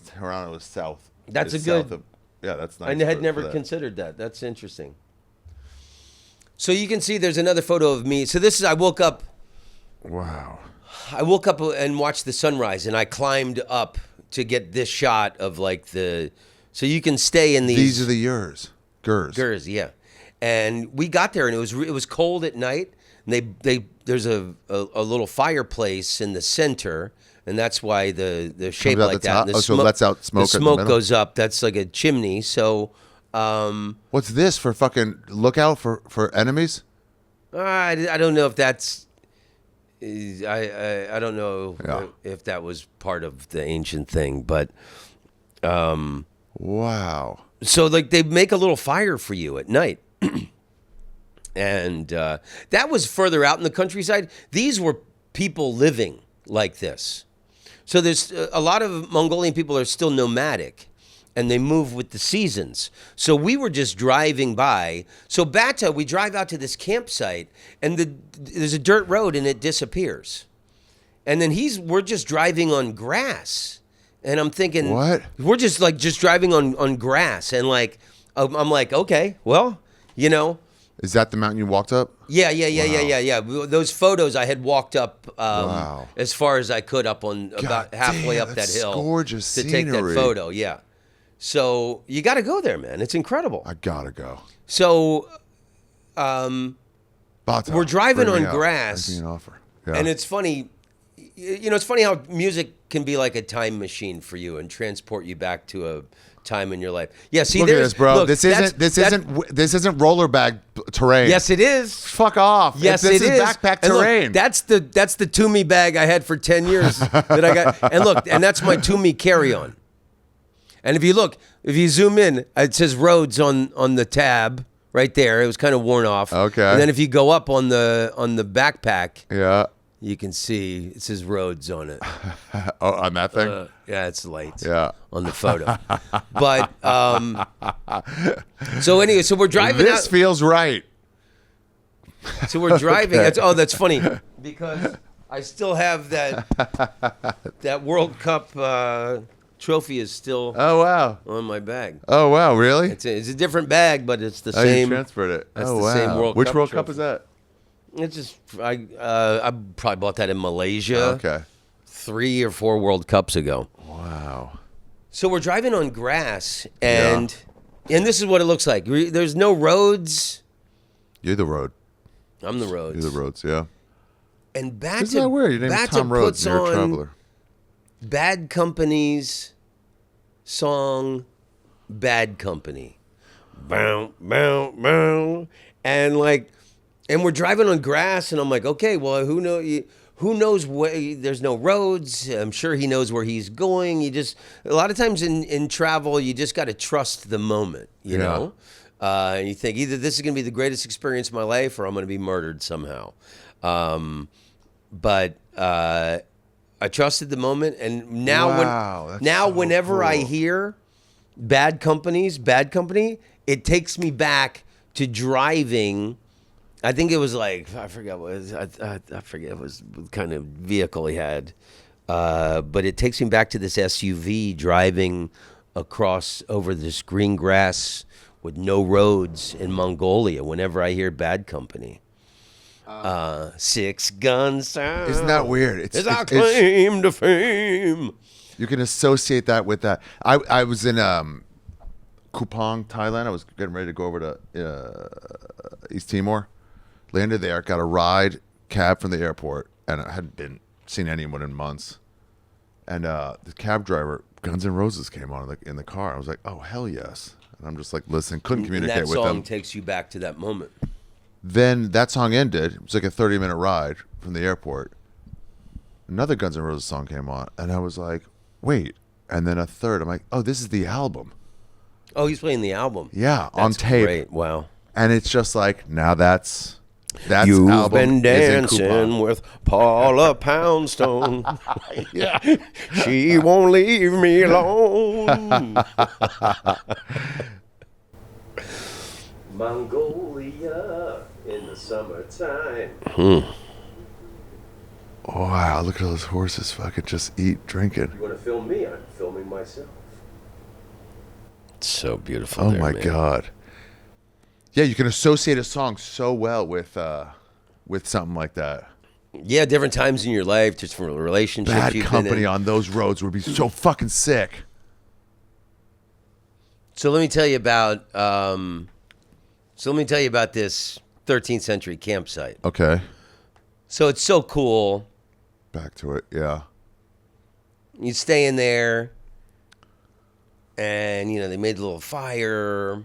Toronto is south. That's It's a good. south of, yeah, that's nice. I had for never that. considered that. That's interesting. So you can see there's another photo of me. So this is I woke up Wow. and watched the sunrise, and I climbed up to get this shot of like the. So you can stay in these. These are the Yurs. Gurs. Gurs, yeah. And we got there, and it was cold at night. And there's a little fireplace in the center, and that's why the shape out like the that. top? And the So it lets out smoke The in the smoke middle? goes up. That's like a chimney. So. What's this for fucking lookout for enemies? I don't know if that's. I don't know Yeah. if that was part of the ancient thing, but Wow. so like they make a little fire for you at night, and that was further out in the countryside. These were people living like this. So there's a lot of Mongolian people are still nomadic. And they move with the seasons. So we were just driving by. So Bata, we drive out to this campsite, and there's a dirt road, and it disappears. And then we're just driving on grass, and I'm thinking, What? We're just driving on grass, and like I'm like, okay, well, Is that the mountain you walked up? yeah. Those photos I had walked up Wow. as far as I could up on about halfway damn, up that that's hill gorgeous to take that scenery. photo. Yeah. So you got to go there, man. It's incredible. I gotta go. So Bata, we're driving bring me on out. grass, Make me an offer. Yeah. and it's funny. It's funny how music can be like a time machine for you and transport you back to a time in your life. Yeah, see, look at there's this, bro. look, this isn't roller bag terrain. Yes, it is. Fuck off. Yes, this it is is. backpack And look, terrain. that's the Toomey bag I had for 10 years that I got. And look, and that's my Toomey carry-on. And if you zoom in, it says Rhodes on the tab right there. It was kind of worn off. Okay. And then if you go up on the backpack, Yeah. you can see it says Rhodes on it. Oh, on that thing? Yeah, it's light. Yeah. On the photo. But so anyway, so we're driving This out. feels right. So we're driving. That's funny because I still have that World Cup trophy is still Oh, wow. on my bag. Oh, wow. Really? It's a different bag, but it's the Oh, you same. transferred it. That's oh, the wow. same World Which Cup World Cup trophy. is that? It's just I probably bought that in Malaysia. Okay. 3 or 4 World Cups ago. Wow. So we're driving on grass, and this is what it looks like. There's no roads. You're the road. I'm the roads. You're the roads, yeah. And Bata, Isn't that weird? Your name is Bata Tom Rhodes. puts You're a on traveler. Bad Company's song, Bad Company. Bow, bow, bow. And we're driving on grass, and I'm like, okay, well, who knows where? There's no roads. I'm sure he knows where he's going. A lot of times in travel, you just got to trust the moment, you know? And you think either this is going to be the greatest experience of my life or I'm going to be murdered somehow. But I trusted the moment, and now whenever I hear Bad Company, it takes me back to driving. I think it was I forget what kind of vehicle he had, but it takes me back to this SUV driving over this green grass with no roads in Mongolia. Whenever I hear Bad Company. 6 gun sound. Isn't that weird? It's our claim to fame. You can associate that with that. I was in Kupang, Thailand. I was getting ready to go over to East Timor. Landed there, got a ride cab from the airport, and I hadn't seen anyone in months. And the cab driver, Guns N' Roses came on in the car. I was like, oh, hell yes. And I'm just like, listen, couldn't communicate with them. And that song takes you back to that moment. Then that song ended. It was like a 30-minute ride from the airport. Another Guns N' Roses song came on, and I was like, wait. And then a third. I'm like, oh, this is the album. Oh, he's playing the album. Yeah, on tape. Great. Wow. And it's just like, now that's You've album been dancing with Paula Poundstone. Yeah. She won't leave me alone. Mongolia in the summertime. Wow, look at those horses fucking just eat, drinking. You want to film me? I'm filming myself. It's so beautiful. Oh my God. Yeah, you can associate a song so well with something like that. Yeah, different times in your life, just from relationships. Bad company on those roads would be so fucking sick. So let me tell you about this 13th century campsite. Okay. So it's so cool. Back to it, yeah. You stay in there, and they made a little fire.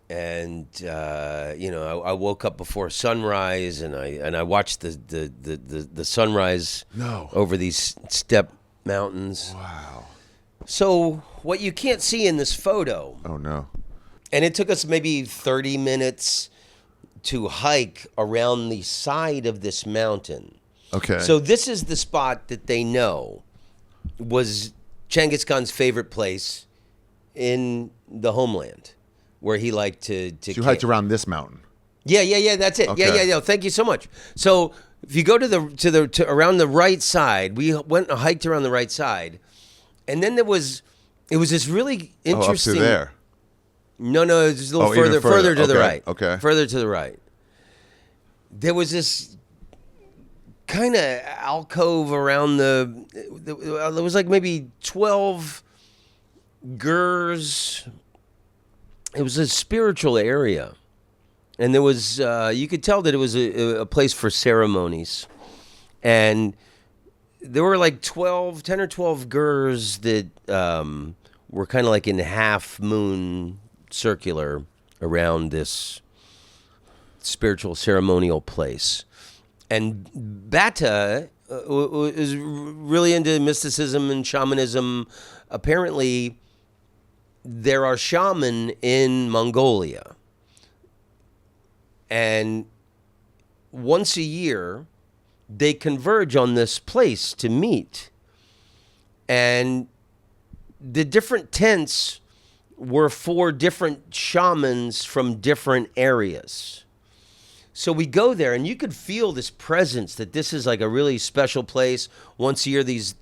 And I woke up before sunrise, and I watched the sunrise over these steppe mountains. Wow. So what you can't see in this photo. Oh no. And it took us maybe 30 minutes to hike around the side of this mountain. Okay. So this is the spot that they know was Genghis Khan's favorite place in the homeland, where he liked to So you hiked around this mountain. Yeah. That's it. Okay. Yeah. Thank you so much. So if you go to around the right side, we went and hiked around the right side, and then it was this really interesting. Up to there. No, it's just a little even further to the right. Okay. Further to the right. There was this kind of alcove around there was like maybe 12 gurs. It was a spiritual area. And there was, you could tell that it was a place for ceremonies. And there were like 10 or 12 gurs that were kind of like in half moon circular around this spiritual ceremonial place. And Bata is really into mysticism and shamanism. Apparently, there are shaman in Mongolia. And once a year, they converge on this place to meet. And the different tents were for different shamans from different areas. So we go there, and you could feel this presence that this is like a really special place. Once a year, these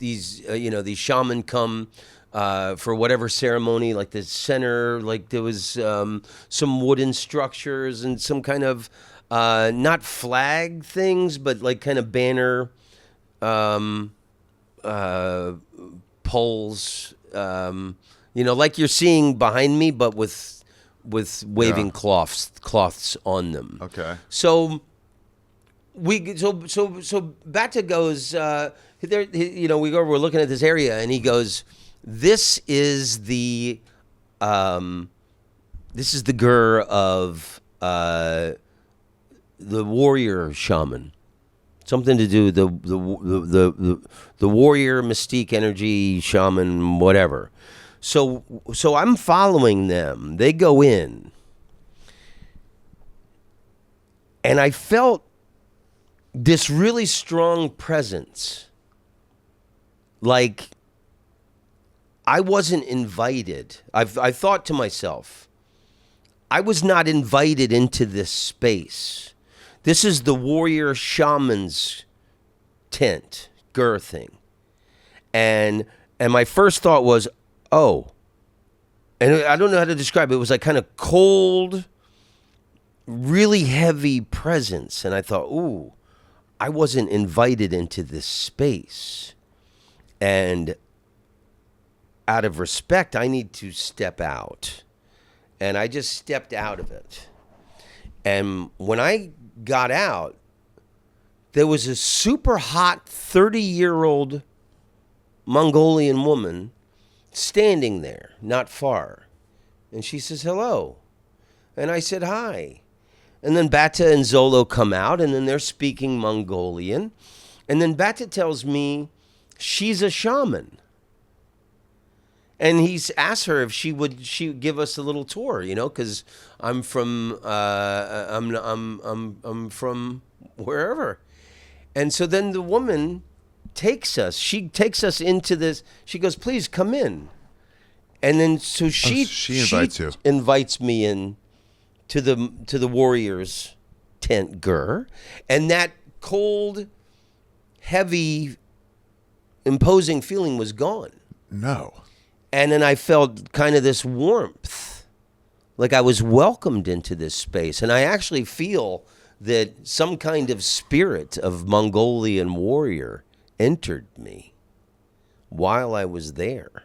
shaman come for whatever ceremony, like the center, like there was some wooden structures and some kind of not flag things, but like kind of banner poles, like you're seeing behind me, but with waving cloths on them. Okay. So Bata goes there. We go. We're looking at this area, and he goes, "This is the gur of the warrior shaman. Something to do the warrior mystique energy shaman, whatever." So I'm following them. They go in. And I felt this really strong presence. Like I wasn't invited. I thought to myself, I was not invited into this space. This is the warrior shaman's tent, gur thing. And my first thought was, oh, and I don't know how to describe it. It was like kind of cold, really heavy presence. And I thought, ooh, I wasn't invited into this space. And out of respect, I need to step out. And I just stepped out of it. And when I got out, there was a super hot 30-year-old Mongolian woman standing there, not far. And she says, hello. And I said, hi. And then Bata and Zolo come out, and then they're speaking Mongolian. And then Bata tells me she's a shaman. And he's asked her if she would give us a little tour, because I'm from I'm from wherever. And so then the woman takes us. She takes us into this. She goes, please come in. And then so she invites me in to the warriors' tent, and that cold, heavy, imposing feeling was gone. No. And then I felt kind of this warmth, like I was welcomed into this space. And I actually feel that some kind of spirit of Mongolian warrior entered me while I was there.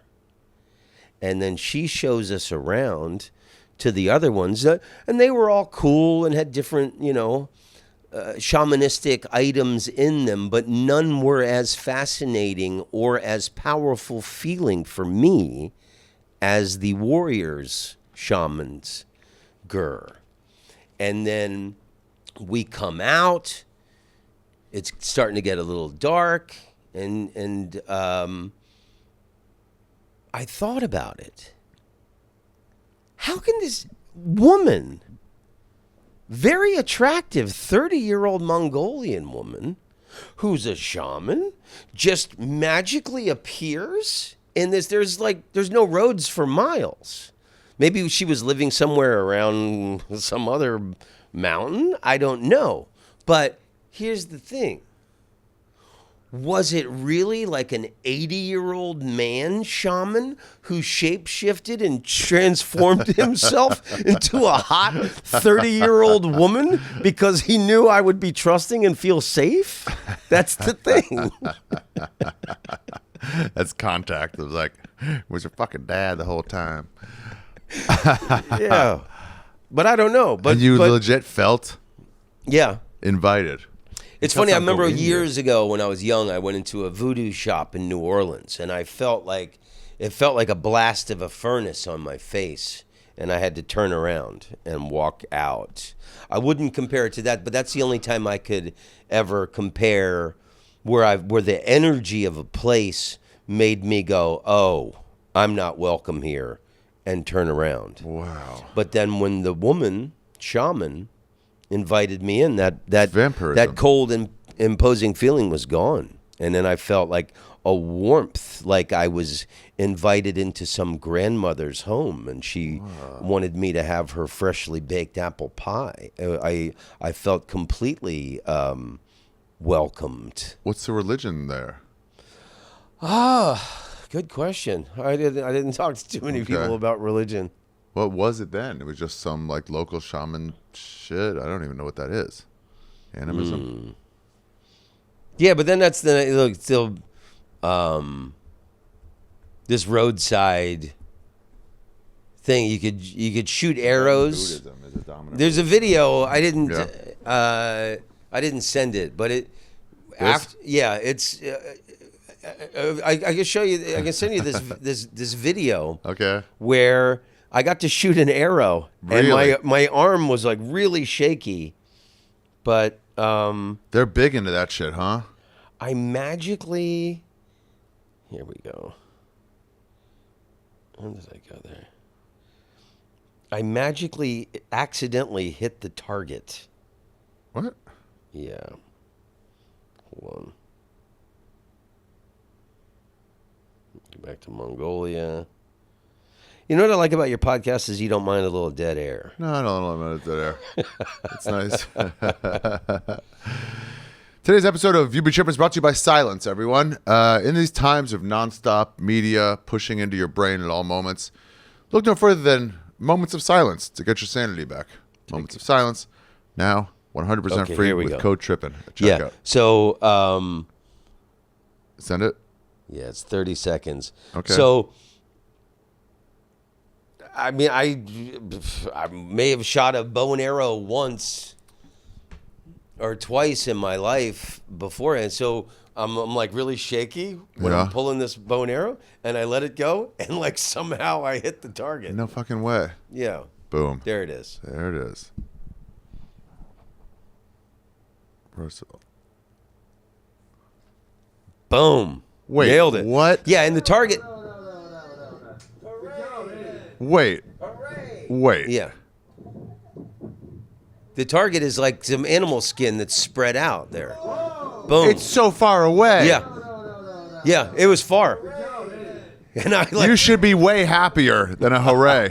And then she shows us around to the other ones, and they were all cool and had different, shamanistic items in them, but none were as fascinating or as powerful feeling for me as the warriors, shamans, And then we come out, it's starting to get a little dark, and I thought about it. How can this woman, very attractive 30-year-old Mongolian woman, who's a shaman, just magically appears in this? There's no roads for miles. Maybe she was living somewhere around some other mountain. I don't know. But here's the thing. Was it really like an 80-year-old man shaman who shape-shifted and transformed himself into a hot 30-year-old woman because he knew I would be trusting and feel safe? That's the thing. That's contact. It was like, was your fucking dad the whole time? Yeah. But I don't know. But you legit felt invited. It's funny, I remember years ago when I was young, I went into a voodoo shop in New Orleans, and it felt like a blast of a furnace on my face, and I had to turn around and walk out. I wouldn't compare it to that, but that's the only time I could ever compare where the energy of a place made me go, oh, I'm not welcome here, and turn around. Wow. But then when the woman, shaman, invited me in, that vampirism. That cold and imposing feeling was gone. And then I felt like a warmth, like I was invited into some grandmother's home, and she wanted me to have her freshly baked apple pie. I felt completely welcomed. What's the religion there? Good question. I didn't talk to too many people about religion. What was it then? It was just some like local shaman shit. I don't even know what that is. Animism. Yeah, but then that's still this roadside thing. You could shoot arrows. Buddhism is a dominant. There's a video. I didn't send it, but it. It's. I can show you. I can send you this video. Okay. Where I got to shoot an arrow, really? And my arm was like really shaky, but they're big into that shit, huh? I magically. Here we go. When did I go there? I magically accidentally hit the target. What? Yeah. Hold on. Get back to Mongolia. You know what I like about your podcast is you don't mind a little dead air. No, I don't mind dead air. It's nice. Today's episode of You Be Trippin is brought to you by silence, everyone. In these times of nonstop media pushing into your brain at all moments, look no further than moments of silence to get your sanity back. Moments of silence, now 100% free with code TRIPPIN at checkout. Yeah, so... Send it? Yeah, it's 30 seconds. Okay. So I mean, I may have shot a bow and arrow once or twice in my life before, and so I'm like really shaky when I'm pulling this bow and arrow, and I let it go, and like somehow I hit the target. No fucking way. Yeah. Boom. There it is. There it is. Boom. Wait. Nailed it. What? Yeah, and the target. Wait. Wait. Yeah. The target is like some animal skin that's spread out there. Boom. It's so far away. Yeah. Yeah, it was far. And I like. You should be way happier than a hooray.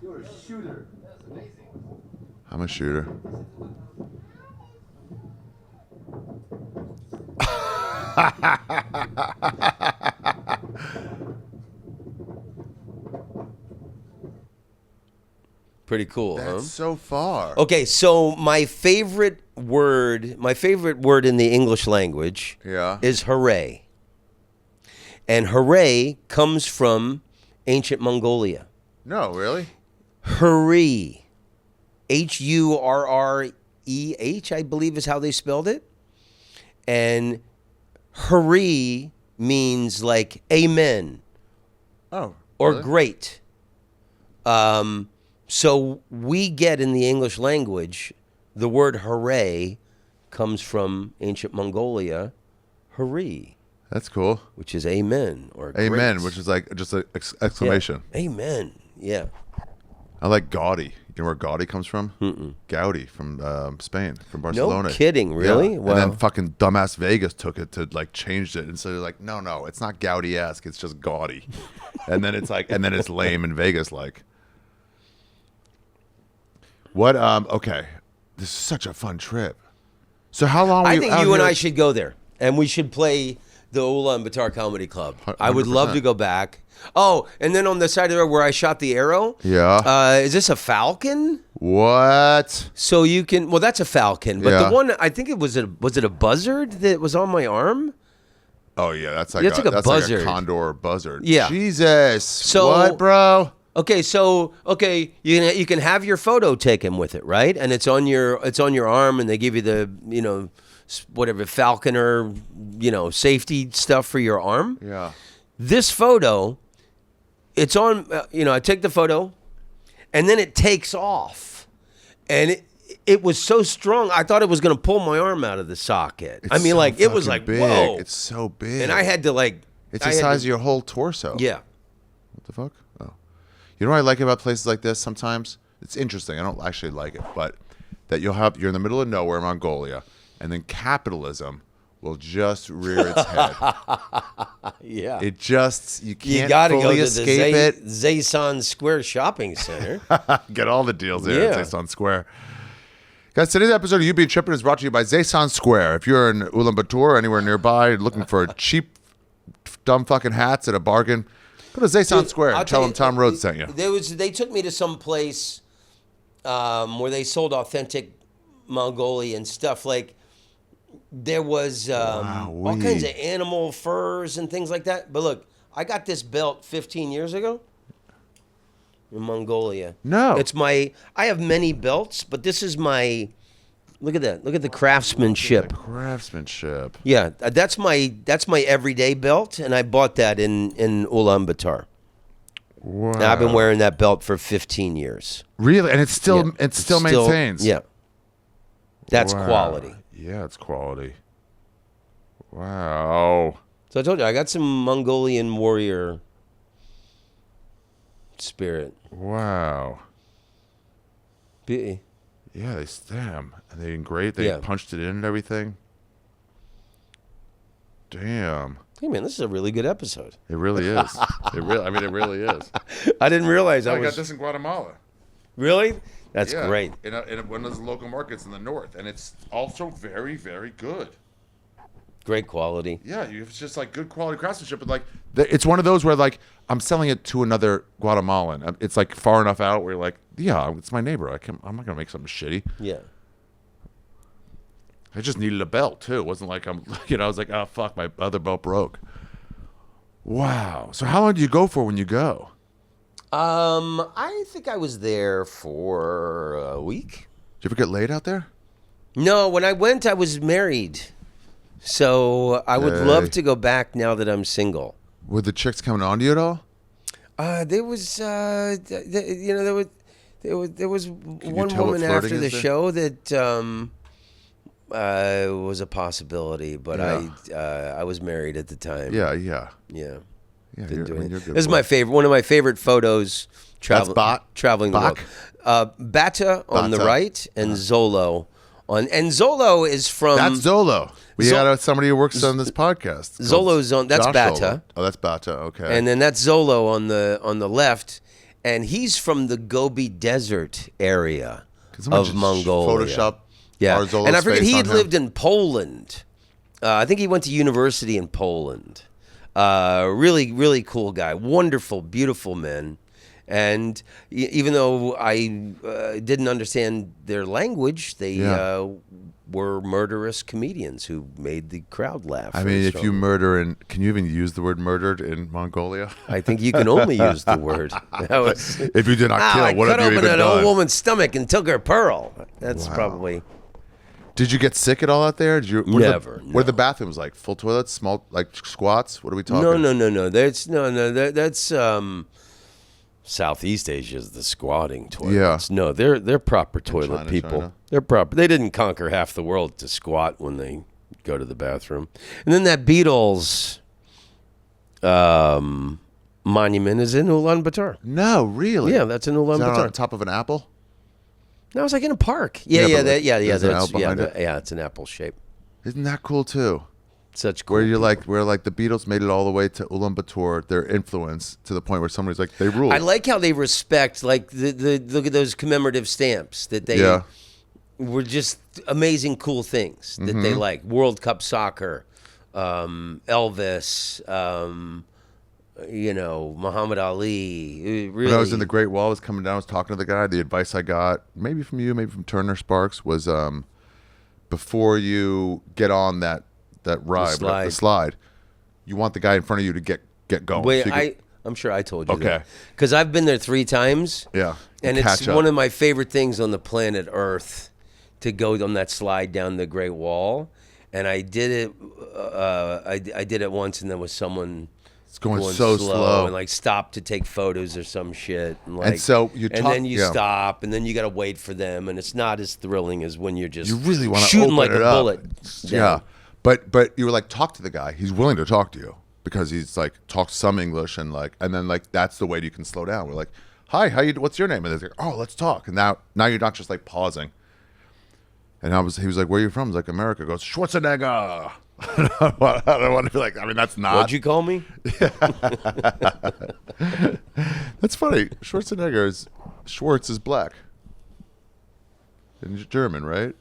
You're a shooter. That's amazing. I'm a shooter. Pretty cool, huh? That's so far. Okay, so my favorite word in the English language is hooray. And hooray comes from ancient Mongolia. No, really? Hurry. Hurreh, I believe is how they spelled it. And hurry means like amen. Oh. Or really? great. So we get in the English language, the word hooray comes from ancient Mongolia, hurry. That's cool. Which is amen or amen, great. which is like just an exclamation. Yeah. Amen. Yeah. I like gaudy. You know where gaudy comes from? Gaudi from Spain, from Barcelona. No kidding, really? Yeah. Wow. And then fucking dumbass Vegas took it to like changed it, and so they're like, no, it's not Gaudi-esque, it's just gaudy. And then it's like, and then it's lame in Vegas, like. What? Okay, this is such a fun trip. So how long? I think you and I should go there, and we should play the Ulaanbaatar Comedy Club. 100%. I would love to go back. Oh, and then on the side of the road where I shot the arrow. Yeah. Is this a falcon? What? So you can. Well, that's a falcon, but Yeah. the one I think it was a buzzard that was on my arm. Oh yeah, that's like That's like a buzzard. like a condor buzzard. Yeah. Jesus. So what, bro? Okay, so you can have your photo taken with it, right? And it's on your arm, and they give you the whatever falconer safety stuff for your arm. Yeah. This photo, it's on. I take the photo, and then it takes off, and it was so strong. I thought it was going to pull my arm out of the socket. It's so it was like big. whoa. It's so big, and I had to like. It's the size of your whole torso. Yeah. What the fuck? Oh. You know what I like about places like this sometimes? It's interesting. I don't actually like it, but that you're in the middle of nowhere, Mongolia, and then capitalism will just rear its head. Yeah. It just, you can't gotta fully go to escape the it. Zaysan Square Shopping Center. Get all the deals there Yeah. at Zaysan Square. Guys, today's episode of You Be Trippin is brought to you by Zaysan Square. If you're in Ulaanbaatar or anywhere nearby looking for cheap, dumb fucking hats at a bargain, go to Zaysan Square and tell them Tom Rhodes sent you. They took me to some place where they sold authentic Mongolian stuff. Like there was all kinds of animal furs and things like that. But look, I got this belt 15 years ago in Mongolia. No. I have many belts, but this is my, look at that. Look at the craftsmanship. Craftsmanship. Yeah, that's my everyday belt, and I bought that in Ulaanbaatar. Wow. And I've been wearing that belt for 15 years. Really? And it still maintains. Yeah. That's Wow. quality. Yeah, it's quality. Wow. So I told you, I got some Mongolian warrior spirit. Wow. Beauty. Yeah, damn. And they engraved, they punched it in and everything. Damn. Hey man, this is a really good episode. It really is. It really is. I didn't realize I got this in Guatemala. Really? That's great. In one of those local markets in the north, and it's also very, very good. Great quality. Yeah, it's just like good quality craftsmanship, but like it's one of those where like I'm selling it to another Guatemalan. It's like far enough out where you're like, yeah, it's my neighbor. I'm not gonna make something shitty. Yeah. I just needed a belt too. It wasn't like I was like, oh fuck, my other belt broke. Wow. So how long do you go for when you go? I think I was there for a week. Did you ever get laid out there? No, when I went, I was married. So I would love to go back now that I'm single. Were the chicks coming on to you at all? There was, there was one tell what woman flirting after the is there? show that was a possibility, but I was married at the time. Yeah. Yeah. Yeah, Didn't do you're it. good. This is my favorite. One of my favorite photos. Traveling the Bach? world. Bata on the Bata. right, and Zolo on. And Zolo is from. That's Zolo. We Zo- got somebody who works on this podcast. Zolo's on. That's Josh Bata. Zolo. Oh, that's Bata. Okay. And then that's Zolo on the left, and he's from the Gobi Desert area someone of just Mongolia. Photoshop Yeah, our Zolo's and I forget face he on had him. lived in Poland. I think he went to university in Poland. Really, really cool guy. Wonderful, beautiful man. And even though I didn't understand their language, they were murderous comedians who made the crowd laugh. I very mean, if you strongly. murder can you even use the word murdered in Mongolia? I think you can only use the word. That was, If you did not kill, I what cut have you open even an old done? woman's stomach and took her pearl. That's Wow. probably. Did you get sick at all out there? Did you Never, What are the no. bathrooms like? Full toilets, small like squats? What are we talking? No. That's Southeast Asia's the squatting toilets. Yeah. No, they're proper toilet China, people. China. They're proper. They didn't conquer half the world to squat when they go to the bathroom. And then that Beatles monument is in Ulaanbaatar. No, really? Yeah, that's in Is that on Ulaanbaatar. top of an apple? No, it's like in a park. Yeah, Yeah, yeah, but, like, there's an that's, apple behind it? yeah, it's an apple shape. Isn't that cool too? Such cool. Where you're like, where like the Beatles made it all the way to Ulaanbaatar, their influence to the point where somebody's like, they rule. I like how they respect, like the look at those commemorative stamps that they Yeah. were just amazing, cool things that they like. World Cup soccer, Elvis, Muhammad Ali. Really, When I was in the Great Wall, I was coming down, I was talking to the guy. The advice I got, maybe from you, maybe from Turner Sparks, was before you get on that ride, the slide, you want the guy in front of you to get going. Wait, So you can- I'm sure I told you Okay. that. Because I've been there 3 times. Yeah. And it's Catch up. one of my favorite things on the planet Earth to go on that slide down the Great Wall. And I did it. I did it once, and there was someone It's going so slow. and like stopped to take photos or some shit. And, like, so you and talk- then you yeah. stop, and then you got to wait for them, and it's not as thrilling as when you're just You really want to shooting open like it a up. bullet. Yeah. down. But you were like, talk to the guy. He's willing to talk to you because he's like talks some English and then that's the way you can slow down. We're like, hi, what's your name? And they're like, oh, let's talk. And now you're not just like pausing. And he was like, where are you from? I was like, America. He goes, Schwarzenegger. I don't want to be like, I mean, that's not. What'd you call me? That's funny. Schwartz is black. And he's German, right?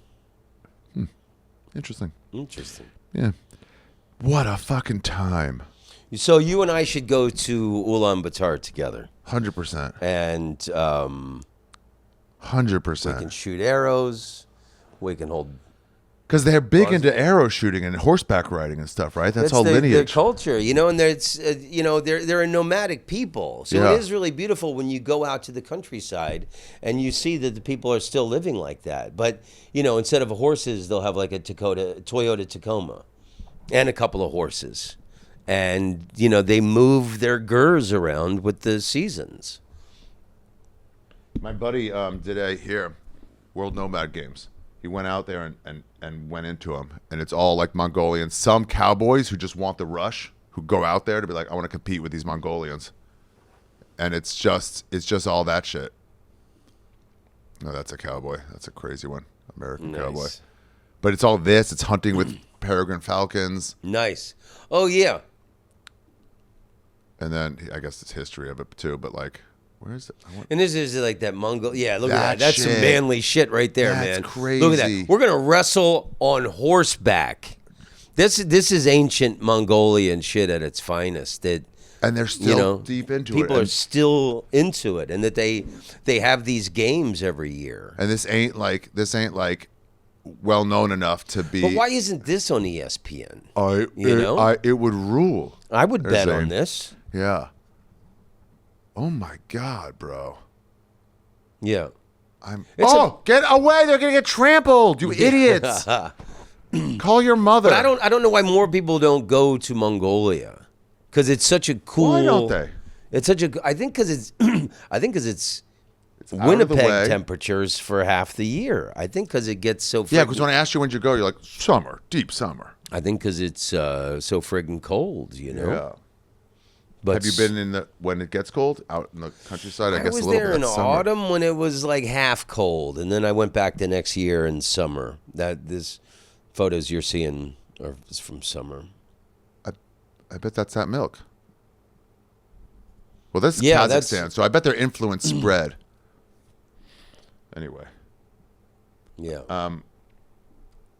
Interesting. Interesting. Yeah. What a fucking time. So you and I should go to Ulaanbaatar together, 100%. and 100%. we can shoot arrows. We can hold. Because they're big into arrow shooting and horseback riding and stuff, right? That's all their lineage. culture, and there's, they're a nomadic people. So Yeah. it is really beautiful when you go out to the countryside and you see that the people are still living like that. But instead of horses, they'll have like a Toyota Tacoma, and a couple of horses, and they move their gurs around with the seasons. My buddy did a World Nomad Games. He went out there and went into them, and it's all like Mongolians. Some cowboys who just want the rush, who go out there to be like, I want to compete with these Mongolians, and it's just all that shit. No, that's a cowboy. That's a crazy one, American cowboy. But it's all this. It's hunting with peregrine falcons, Nice. Oh yeah. and then I guess it's history of it too. But like, where is it? And this is like that Mongol. Yeah, look at That that. That's some shit. manly shit right there, That's man. crazy. Look at that. We're gonna wrestle on horseback. This is ancient Mongolian shit at its finest. That And they're still deep into it. People are And- still into it, and that they have these games every year. And this ain't like well known enough to be. But why isn't this on ESPN? It would rule. I would They're bet saying. on this. Yeah. Oh my God, bro. Yeah. Get away! They're gonna get trampled, you idiots! Call your mother. But I don't know why more people don't go to Mongolia, because it's such a cool. Why don't they? It's such a. I think because it's. it's out of the Winnipeg way. temperatures for half the year. I think because it gets so. Yeah, because when I asked you when you go, you're like summer, deep summer. I think because it's so friggin' cold, you know. Yeah. But Have you been when it gets cold out in the countryside? I guess was a little there bit. in That's summer. autumn when it was like half cold, and then I went back the next year in summer. This photos you're seeing are from summer. I bet that's that milk. Well, that's Yeah, Kazakhstan, so I bet their influence spread. Anyway, Yeah.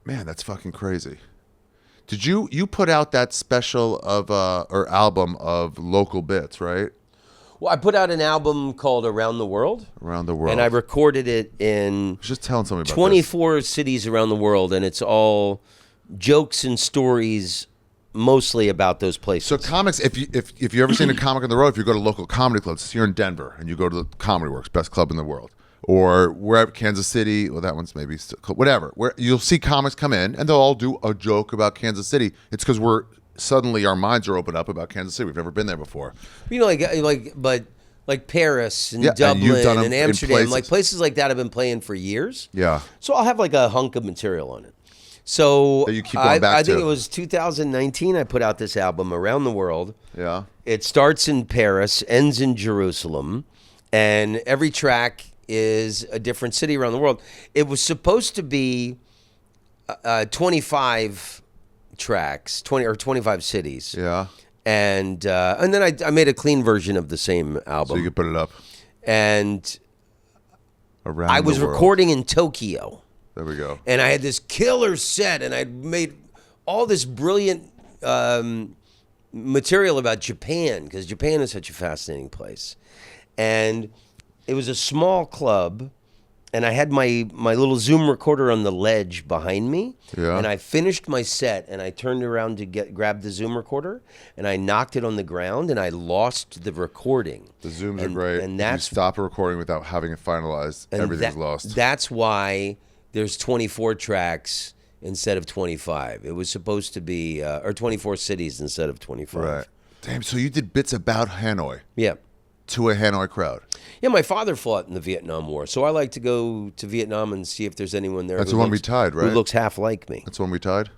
man, that's fucking crazy. Did you put out that special of or album of local bits, right? Well, I put out an album called Around the World. Around the world. And I recorded it in I was just telling somebody about 24 cities around the world, and it's all jokes and stories mostly about those places. So comics, if you ever seen a comic on the road, if you go to local comedy clubs, here in Denver, and you go to the Comedy Works, best club in the world, or wherever, Kansas City, well, that one's maybe whatever, where you'll see comics come in and they'll all do a joke about Kansas City. It's because suddenly our minds are opened up about Kansas City. We've never been there before. You know, like Paris and Yeah, and Dublin you've done 'em and in Amsterdam, places. like places like that I've been playing for years. Yeah. So I'll have like a hunk of material on it. So That you keep going back I think to. it was 2019 I put out this album, Around the World. Yeah. It starts in Paris, ends in Jerusalem, and every track is a different city around the world. It was supposed to be 25 tracks, 25 cities. Yeah. And then I made a clean version of the same album. So you could put it up And around I was the world. recording in Tokyo. There we go. And I had this killer set, and I'd made all this brilliant material about Japan, because Japan is such a fascinating place. And it was a small club, and I had my little Zoom recorder on the ledge behind me. Yeah. And I finished my set, and I turned around to grab the Zoom recorder, and I knocked it on the ground, and I lost the recording. The Zooms are great. And If that's you stop a recording without having it finalized, and everything's lost. That's why there's 24 tracks instead of 25. It was supposed to be, or 24 cities instead of 25. Right. Damn, so you did bits about Hanoi Yeah. to a Hanoi crowd. Yeah, my father fought in the Vietnam War, so I like to go to Vietnam and see if there's anyone there. That's who the one we looks- tied, right? Who looks half like me. That's when we tied?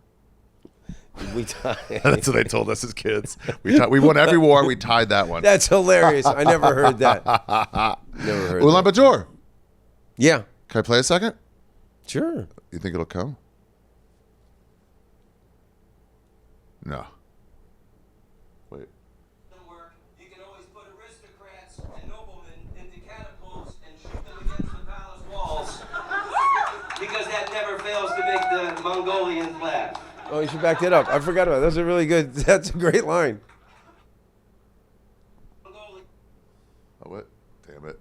We tied. That's what they told us as kids. We won every war, we tied that one. That's hilarious. I never heard that. Never heard Ulan that. Bator. Yeah, Can I play a second? sure. You think it'll come? No. Wait. Work, you can always put aristocrats and noblemen into catapults and shoot them against the palace walls, because that never fails to make the Mongolians laugh. Oh, you should back that up. I forgot about that. That's a really good. That's a great line. Oh, what? Damn it.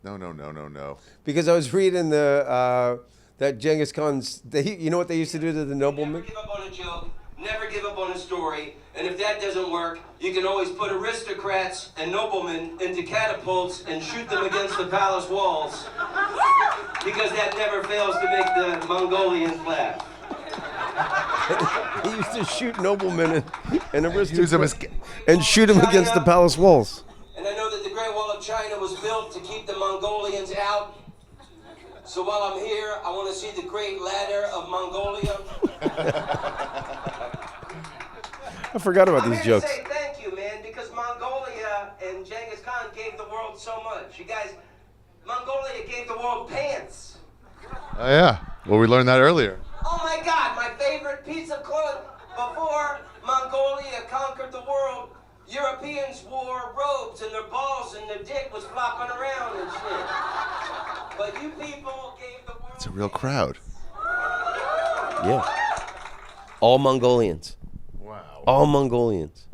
No. Because I was reading the that Genghis Khan's. You know what they used to do to the noblemen? Never give up on a joke, never give up on a story, and if that doesn't work, you can always put aristocrats and noblemen into catapults and shoot them against the palace walls, because that never fails to make the Mongolians laugh. He used to shoot noblemen and Use them aristocrats as- and shoot them against the palace walls. And I know that the Great Wall of China was built to keep the Mongolians out. So while I'm here, I want to see the Great Ladder of Mongolia. I forgot about I'm these here jokes. to say thank you, man, because Mongolia and Genghis Khan gave the world so much. You guys, Mongolia gave the world pants. Oh, yeah. Well, we learned that earlier. Oh my God, my favorite piece of clothing. Before Mongolia conquered the world, Europeans wore robes and their balls and their dick was flopping around and shit. But you people gave the world. It's a real crowd. Yeah. All Mongolians. Wow. All Mongolians.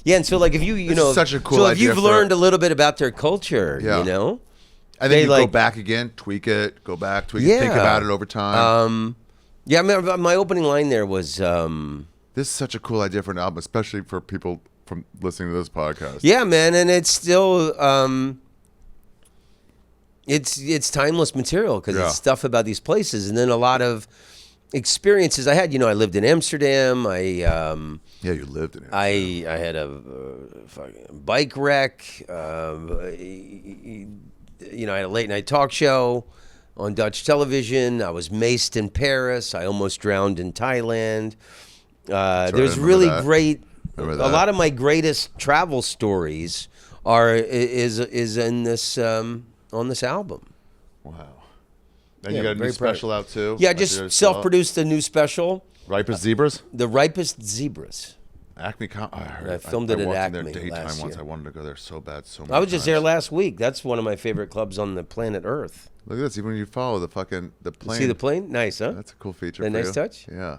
Yeah, and so like if you This know, is such a cool so if idea you've for- learned a little bit about their culture, Yeah. you know, And then you go back again, tweak it, go back, tweak it, think about it over time. Yeah, I mean, my opening line there was... this is such a cool idea for an album, especially for people from listening to this podcast. Yeah, man, and it's still... It's timeless material because it's stuff about these places, and then a lot of experiences I had. I lived in Amsterdam. Yeah, you lived in Amsterdam. I had a fucking bike wreck. I had a late night talk show on Dutch television. I was maced in Paris. I almost drowned in Thailand. There's really great. A lot of my greatest travel stories is in this on this album. Wow. And you got a new special out too? Yeah, just self-produced a new special. Ripest Zebras? The Ripest Zebras. Acme. I filmed it at Acme their daytime last once. year. I wanted to go there so bad, so much. I was just there last week. That's one of my favorite clubs on the planet Earth. Look at this. Even when you follow the plane. See the plane? Nice, huh? That's a cool feature. A nice touch? Yeah.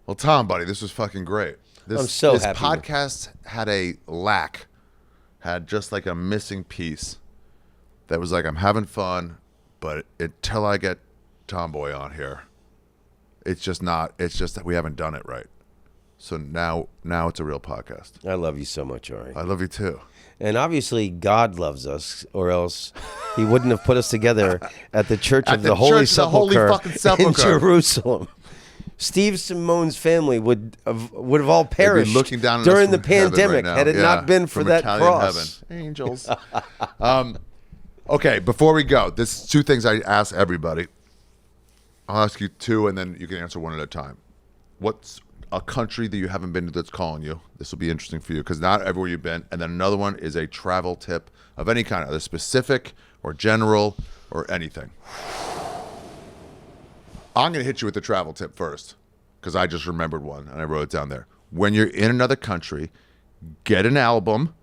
Well, Tom, buddy, this was fucking great. I'm so happy. This podcast had just like a missing piece that was like, I'm having fun, but until I get Tomboy on here, it's just that we haven't done it right. So now it's a real podcast. I love you so much, Ari. I love you too. And obviously God loves us, or else he wouldn't have put us together at the Church of the Holy Sepulchre in Jerusalem. Steve Simone's family would have all perished looking down during the pandemic right had it not been for that Italian cross. Heaven. Angels. Okay, before we go, there's two things I ask everybody. I'll ask you two, and then you can answer one at a time. What's a country that you haven't been to that's calling you? This will be interesting for you because not everywhere you've been. And then another one is a travel tip of any kind, either specific or general or anything. I'm going to hit you with the travel tip first because I just remembered one and I wrote it down there. When you're in another country, get an album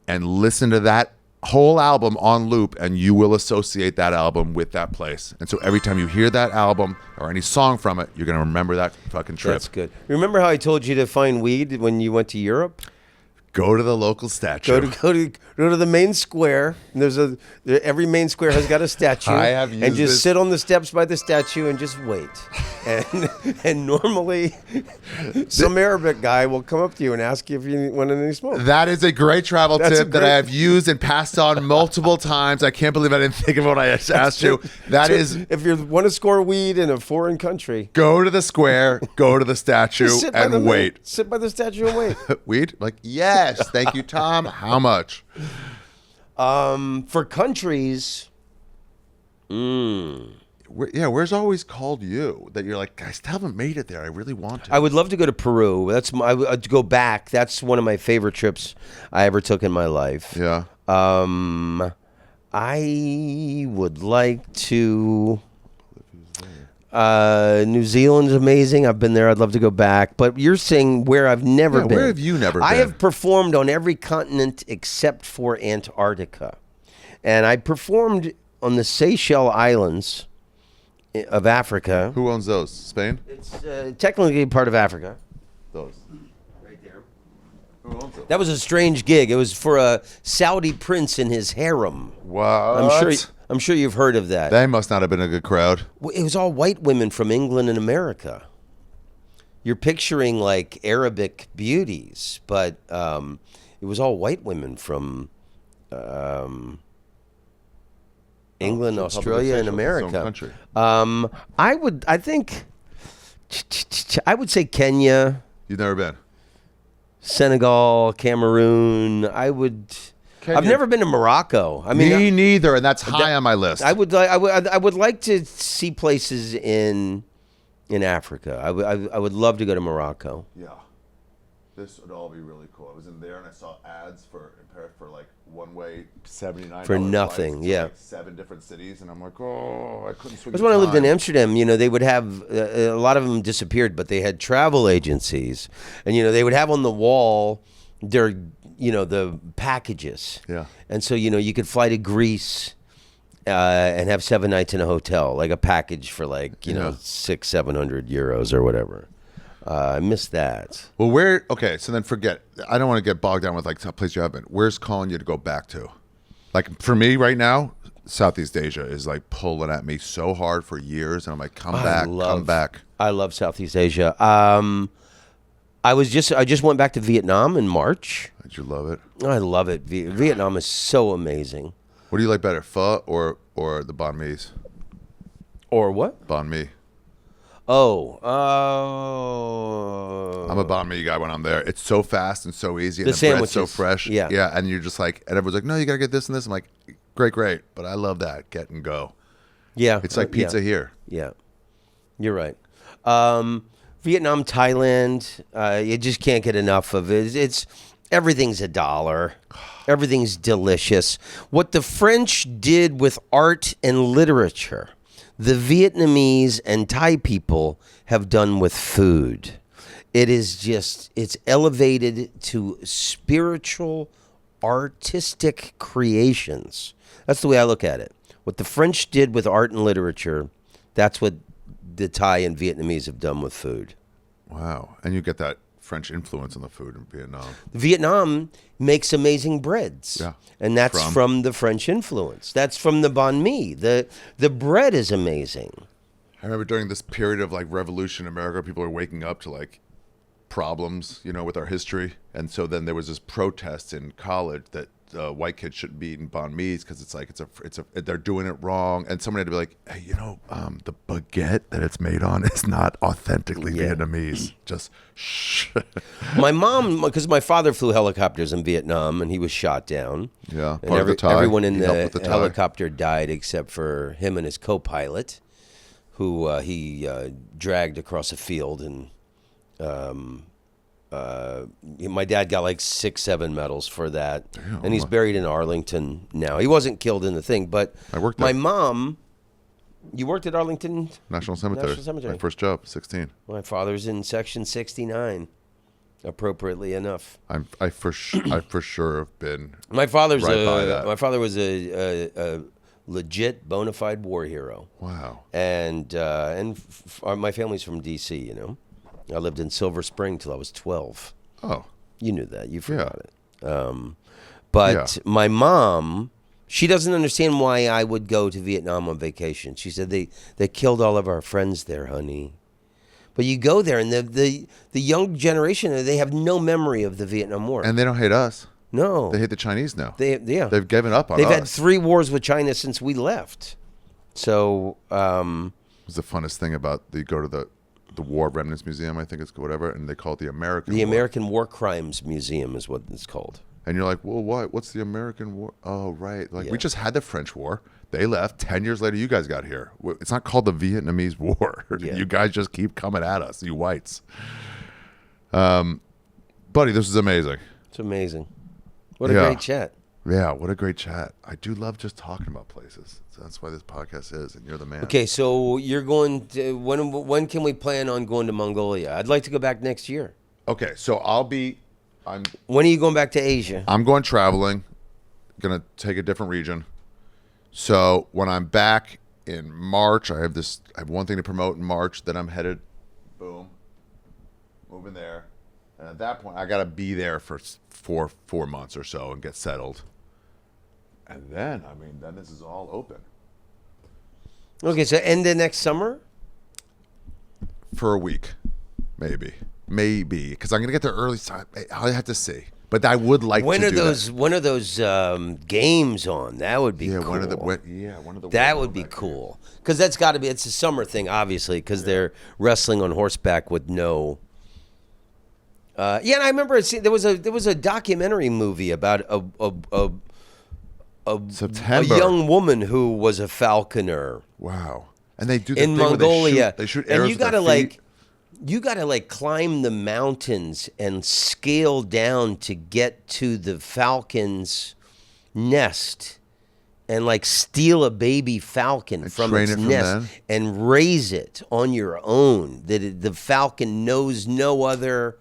and listen to that whole album on loop, and you will associate that album with that place. And so every time you hear that album or any song from it, you're going to remember that fucking trip. That's good. Remember how I told you to find weed when you went to Europe? Go to the local statue. Go to the main square. And every main square has got a statue. I have used and just this. sit on the steps by the statue and just wait. And normally, some Arabic guy will come up to you and ask you if you want any smoke. That is a great travel tip that I have used and passed on multiple times. I can't believe I didn't think of what I asked you. That is, if you want to score weed in a foreign country, go to the square, go to the statue, and wait. Sit by the statue and wait. Weed? Like, yes. Thank you, Tom. How much? For countries, where's always called you that you're like, I still haven't made it there. I really want to. I would love to go to Peru. I'd go back. That's one of my favorite trips I ever took in my life. Yeah. I would like to. New Zealand's amazing. I've been there. I'd love to go back. But you're saying where I've never been. Where have you never been? I have performed on every continent except for Antarctica. And I performed on the Seychelles Islands of Africa. Who owns those? Spain? It's technically part of Africa. Those. Right there. Who owns them? That was a strange gig. It was for a Saudi prince in his harem. What? I'm sure you've heard of that. They must not have been a good crowd. It was all white women from England and America. You're picturing like Arabic beauties, but it was all white women from England, Australia, and America. I would say Kenya. You've never been? Senegal, Cameroon. I've never been to Morocco. I mean, me neither, and that's high on my list. I would like to see places in Africa. I would love to go to Morocco. Yeah, this would all be really cool. I was in there and I saw ads for like one-way $79 for nothing. Yeah, like 7 different cities, and I'm like, oh, I couldn't swing. That's when I lived in Amsterdam. They would have a lot of them disappeared, but they had travel agencies, and they would have on the wall their the packages. Yeah. And so, you could fly to Greece and have 7 nights in a hotel, like a package for like, 600-700 euros or whatever. I missed that. Well, so then forget, I don't want to get bogged down with like a place you haven't. Where's calling you to go back to? Like for me right now, Southeast Asia is like pulling at me so hard for years, and I'm like, come back. I love Southeast Asia. I just went back to Vietnam in March. Did you love it? I love it. Vietnam is so amazing. What do you like better, pho or the banh mi's? Or what? Banh mi. Oh, I'm a banh mi guy when I'm there. It's so fast and so easy, and The the bread's sandwiches. so fresh. Yeah. And you're just like, and everyone's like, no, you gotta get this and this. I'm like, great, but I love that. Get and go. yeah. It's like pizza here. Yeah, you're right. Vietnam, Thailand, you just can't get enough of it. Everything's $1. Everything's delicious. What the French did with art and literature, the Vietnamese and Thai people have done with food. It's elevated to spiritual, artistic creations. That's the way I look at it. What the French did with art and literature, that's what the Thai and Vietnamese have done with food. Wow. And you get that French influence on the food in Vietnam. Vietnam makes amazing breads. Yeah. And that's from the French influence. That's from the banh mi. The bread is amazing. I remember during this period of like revolution in America, people are waking up to like problems, with our history. And so then there was this protest in college that white kids shouldn't be eating banh mi's because it's like they're doing it wrong. And someone had to be like, hey, the baguette that it's made on is not authentically Vietnamese. Just shh. My mom, because my father flew helicopters in Vietnam and he was shot down. Yeah, And part of the Thai. everyone in He helped with the the Thai. helicopter died except for him and his co-pilot, who he dragged across a field. And my dad got like 6-7 medals for that. Damn. And he's buried in Arlington now. He wasn't killed in the thing, but I worked my there. mom, you worked at Arlington National Cemetery. National Cemetery. My first job, 16. My father's in section 69, appropriately enough. I for sure have been. My father's Right by that. my father was a legit bona fide war hero. Wow. And my family's from D.C., I lived in Silver Spring till I was 12. Oh. You knew that. You forgot it. But my mom, she doesn't understand why I would go to Vietnam on vacation. She said they killed all of our friends there, honey. But you go there, and the young generation, they have no memory of the Vietnam War. And they don't hate us. No. They hate the Chinese now. They've given up on They've us. had 3 wars with China since we left. So It was the funnest thing about you go to the War Remnants Museum, I think it's whatever, and they call it the American the War. American War Crimes Museum is what it's called. And you're like, well, what? What's the American War? Oh, right. Like, we just had the French War. They left. 10 years later, you guys got here. It's not called the Vietnamese War. Yeah. You guys just keep coming at us, you whites. Buddy, this is amazing. It's amazing. What a great chat. Yeah, what a great chat. I do love just talking about places. So that's why this podcast is, and you're the man. Okay, so you're going to, when can we plan on going to Mongolia? I'd like to go back next year. Okay, so When are you going back to Asia? I'm going traveling, going to take a different region. So when I'm back in March, I have one thing to promote in March. Then I'm headed, boom, moving there. And at that point, I got to be there for four months or so and get settled. And then, then this is all open. Okay, so end of next summer? For a week, maybe, because I'm going to get there early. I have to see. But I would like to do that. When are those games on? That would be cool. One of the. That would be cool. Because that's got to be. It's a summer thing, obviously, because they're wrestling on horseback with no. And I remember there was a documentary movie about a young woman who was a falconer. Wow. And they do the in thing Mongolia. They shoot arrows and with their feet. You gotta climb the mountains and scale down to get to the falcon's nest and steal a baby falcon from its nest and raise it on your own. The falcon knows no other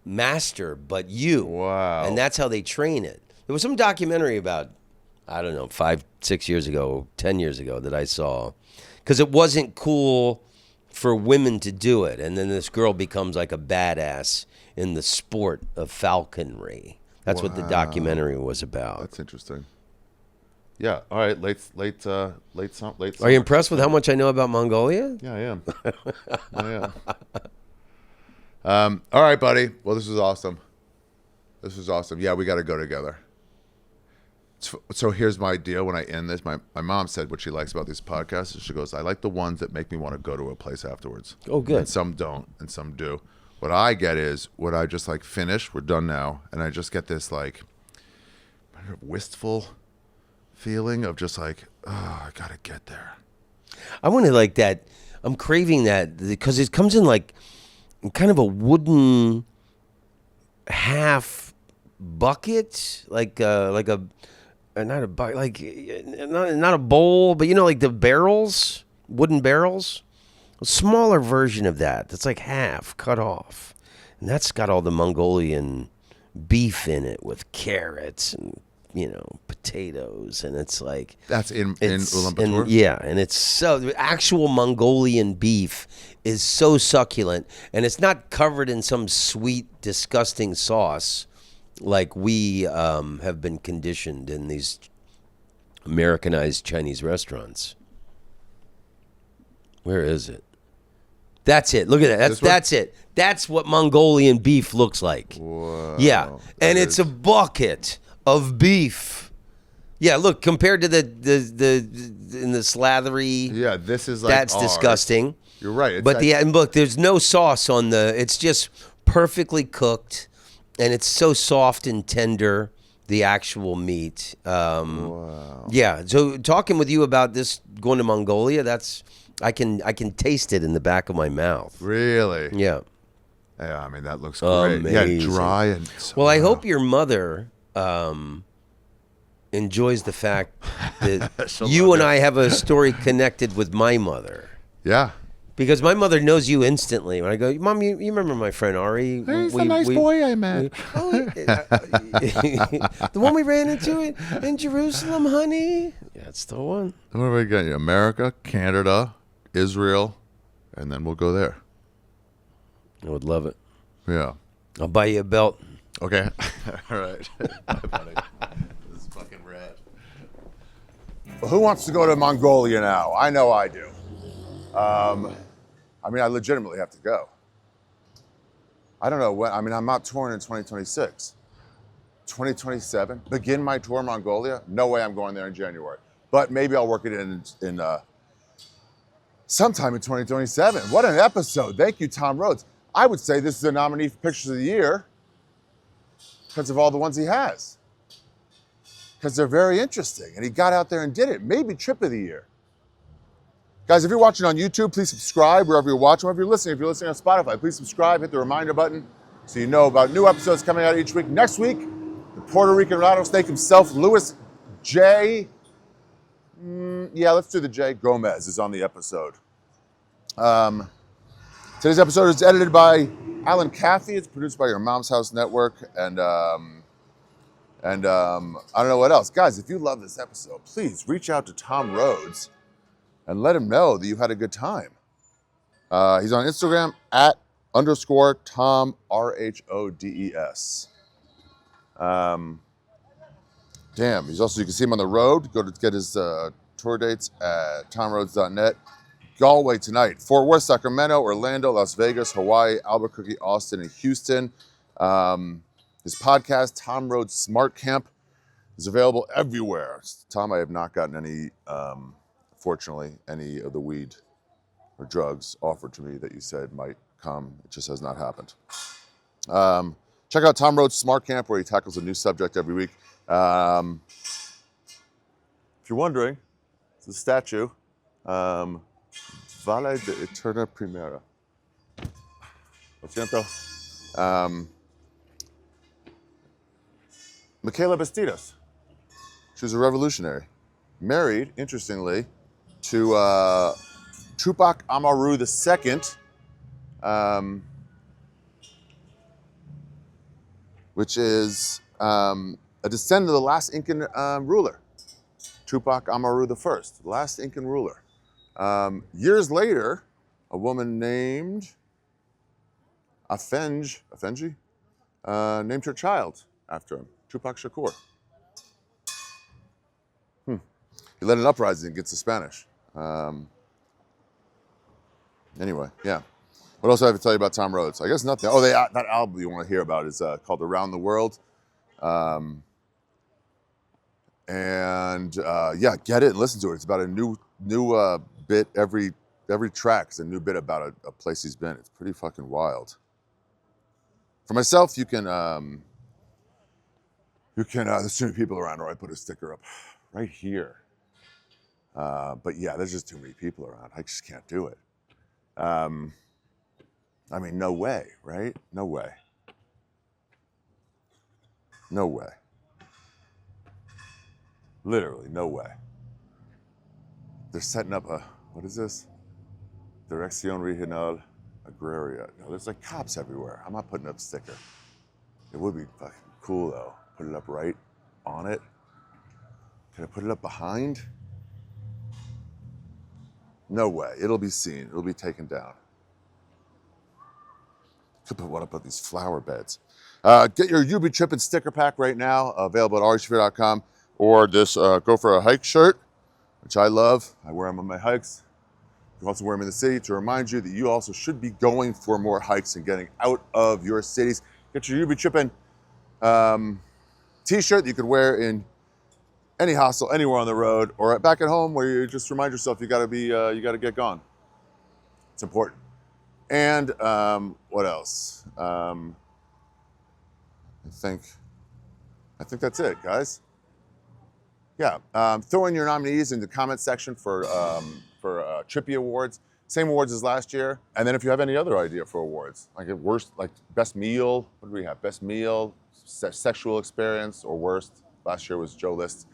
master but you. Wow. And that's how they train it. There was some documentary about, I don't know, 5-6 years ago, 10 years ago that I saw, because it wasn't cool for women to do it. And then this girl becomes like a badass in the sport of falconry. That's what the documentary was about. That's interesting. Yeah. All right. Late summer. Are you impressed with how much I know about Mongolia? Yeah, I am. I am. All right, buddy. Well, this was awesome. Yeah, we got to go together. So here's my deal when I end this. My mom said what she likes about these podcasts. She goes, I like the ones that make me want to go to a place afterwards. Oh, good. And some don't, and some do. What I get is what I just like finish. We're done now. And I just get this like wistful feeling of just like, oh, I got to get there. I want to like that. I'm craving that because it comes in like kind of a wooden half bucket, like a not a bucket, like not a bowl, but you know, like the barrels, wooden barrels, a smaller version of that. That's like half cut off, and that's got all the Mongolian beef in it with carrots and potatoes, and it's like that's in Ulaanbaatar. Yeah, and it's so the actual Mongolian beef is so succulent, and it's not covered in some sweet, disgusting sauce like we have been conditioned in these Americanized Chinese restaurants. Where is it? That's it. Look at that. That's it. That's what Mongolian beef looks like. Whoa, yeah, and it's a bucket of beef. Yeah, look, compared to the in the slathery. Yeah, this is like that's ours. Disgusting. You're right. But and look, there's no sauce on it's just perfectly cooked, and it's so soft and tender. The actual meat. Wow. Yeah. So talking with you about this going to Mongolia, I can taste it in the back of my mouth. Really? Yeah. Yeah. I mean, that looks great. Amazing. Yeah, dry and. Well, I hope your mother enjoys the fact that you and I have a story connected with my mother. Yeah. Because my mother knows you instantly. When I go, Mom, you remember my friend Ari? He's a nice boy I met. The one we ran into in Jerusalem, honey. That's the one. What are we getting? America, Canada, Israel, and then we'll go there. I would love it. Yeah. I'll buy you a belt. Okay. All right. Bye, buddy. This is fucking rad. Well, who wants to go to Mongolia now? I know I do. I mean, I legitimately have to go. I don't know when. I mean, I'm not touring in 2026. 2027, begin my tour in Mongolia? No way I'm going there in January. But maybe I'll work it in sometime in 2027. What an episode. Thank you, Tom Rhodes. I would say this is a nominee for Pictures of the Year because of all the ones he has. Because they're very interesting. And he got out there and did it. Maybe Trip of the Year. Guys, if you're watching on YouTube, please subscribe wherever you're watching. If you're listening on Spotify, please subscribe, hit the reminder button so you know about new episodes coming out each week. Next week, the Puerto Rican rattlesnake himself, Louis J. Yeah, let's do the J. Gomez is on the episode. Today's episode is edited by Alan Caffey. It's produced by Your Mom's House Network. And I don't know what else. Guys, if you love this episode, please reach out to Tom Rhodes and let him know that you had a good time. He's on Instagram @_Tom RHODES. Damn, he's also, you can see him on the road. Go to get his tour dates at tomrhodes.net. Galway tonight, Fort Worth, Sacramento, Orlando, Las Vegas, Hawaii, Albuquerque, Austin, and Houston. His podcast, Tom Rhodes Smart Camp, is available everywhere. Tom, I have not gotten any, fortunately, any of the weed or drugs offered to me that you said might come. It just has not happened. Check out Tom Rhodes Smart Camp, where he tackles a new subject every week. If you're wondering, it's a statue. Vale de Eterna Primera. Lo siento. Michaela Bastidas. She was a revolutionary. Married, interestingly, to Tupac Amaru II, which is a descendant of the last Incan ruler, Tupac Amaru I, last Incan ruler. Years later, a woman named Afenji named her child after him. Tupac Shakur. He led an uprising against the Spanish. Anyway, yeah. What else do I have to tell you about Tom Rhodes? I guess nothing. Oh, that album you want to hear about is called Around the World. Yeah, get it and listen to it. It's about a new bit every track is a new bit about a place he's been. It's pretty fucking wild. For myself, you can there's too many people around, or I put a sticker up right here. But yeah, there's just too many people around. I just can't do it. I mean, no way, right? No way. No way. Literally, no way. They're setting up what is this? Dirección Regional Agraria. No, there's like cops everywhere. I'm not putting up a sticker. It would be fucking cool though. Put it up right on it. Can I put it up behind? No way. It'll be seen. It'll be taken down. Could put one up of these flower beds. Get your You Be Trippin sticker pack right now, available at Shaffir.com, or this Go for a Hike shirt, which I love. I wear them on my hikes. You can also wear them in the city to remind you that you also should be going for more hikes and getting out of your cities. Get your You Be Trippin t-shirt that you could wear in any hostel, anywhere on the road, or back at home where you just remind yourself you gotta get gone. It's important. And what else? I think that's it, guys. Yeah, throw in your nominees in the comment section for Trippy Awards. Same awards as last year. And then if you have any other idea for awards, like best meal, what do we have? Best meal, sexual experience, or worst. Last year was Joe List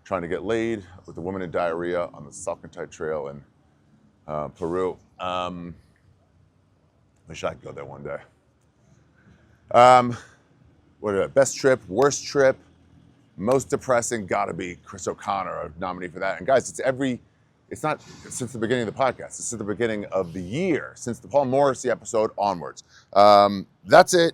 trying to get laid with a woman in diarrhea on the Salcantay Trail in Peru. Wish I could go there one day. Best trip, worst trip, most depressing, gotta be Chris O'Connor, a nominee for that. And guys, it's not since the beginning of the podcast, it's since the beginning of the year, since the Paul Morrissey episode onwards. That's it.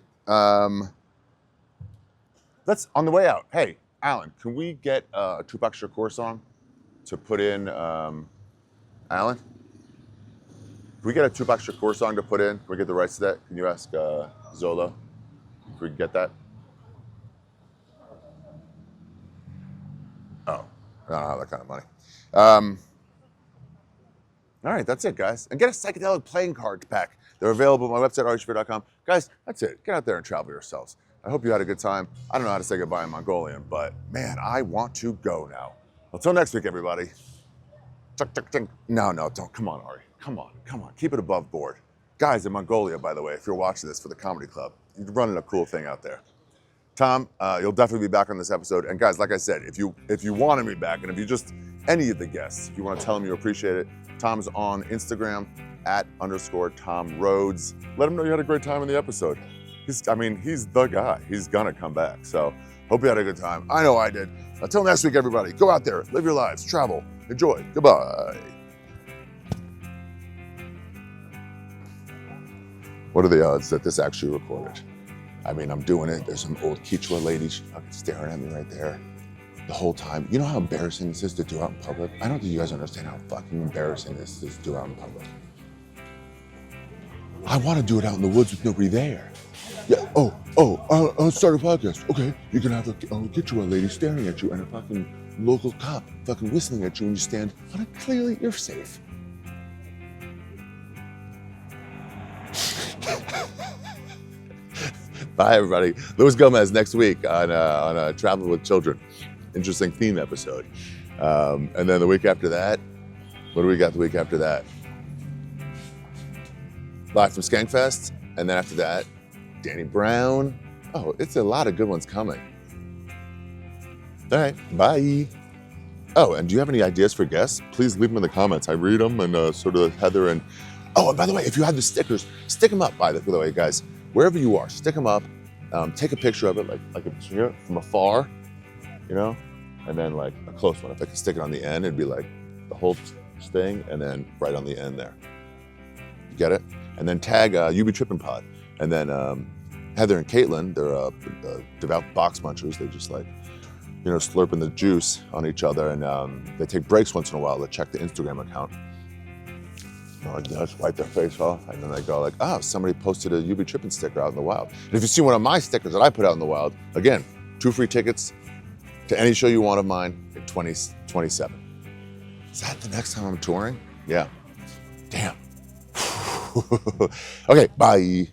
Let's, on the way out, hey, Alan, can we get a Tupac Shakur song to put in, Alan? Can we get a Tupac Shakur song to put in? Can we get the rights to that? Can you ask Zola if we can get that? Oh, I don't have that kind of money. All right, that's it, guys. And get a psychedelic playing card pack. They're available on my website, Shaffir.com. Guys, that's it. Get out there and travel yourselves. I hope you had a good time. I don't know how to say goodbye in Mongolian, but man, I want to go now. Until next week, everybody. No, don't. Come on, Ari. Come on. Keep it above board. Guys in Mongolia, by the way, if you're watching this for the comedy club, you're running a cool thing out there. Tom, you'll definitely be back on this episode. And guys, like I said, if you wanted me back, and if you just, any of the guests, if you want to tell them you appreciate it, Tom's on Instagram @_Tom Rhodes. Let him know you had a great time in the episode. He's the guy. He's gonna come back. So hope you had a good time. I know I did. Until next week, everybody, go out there, live your lives, travel, enjoy. Goodbye. What are the odds that this actually recorded? I mean, I'm doing it. There's some old Quechua lady fucking staring at me right there the whole time. You know how embarrassing this is to do out in public? I don't think you guys understand how fucking embarrassing this is to do out in public. I want to do it out in the woods with nobody there. Yeah. I'll start a podcast. Okay. You're gonna have a Quechua lady staring at you and a fucking local cop fucking whistling at you when you stand on it. Clearly, you're safe. Bye, everybody. Luis Gomez next week on Travel with Children. Interesting theme episode. And then the week after that, what do we got the week after that? Live from Skankfest. And then after that, Danny Brown. Oh, it's a lot of good ones coming. All right, bye. Oh, and do you have any ideas for guests? Please leave them in the comments. I read them and sort of Heather and... Oh, and by the way, if you have the stickers, stick them up, by the way, guys. Wherever you are, stick them up. Take a picture of it, like from afar, you know? And then like a close one. If I could stick it on the end, it'd be like the whole thing and then right on the end there. You get it? And then tag You Be Trippin Pod. And then Heather and Caitlin, they're devout box munchers. They just like, slurping the juice on each other, and they take breaks once in a while to check the Instagram account. Just wipe their face off, and then they go like, oh, somebody posted a You Be Trippin sticker out in the wild. And if you see one of my stickers that I put out in the wild, again, 2 free tickets to any show you want of mine in 2027. Is that the next time I'm touring? Yeah. Damn. Okay, bye.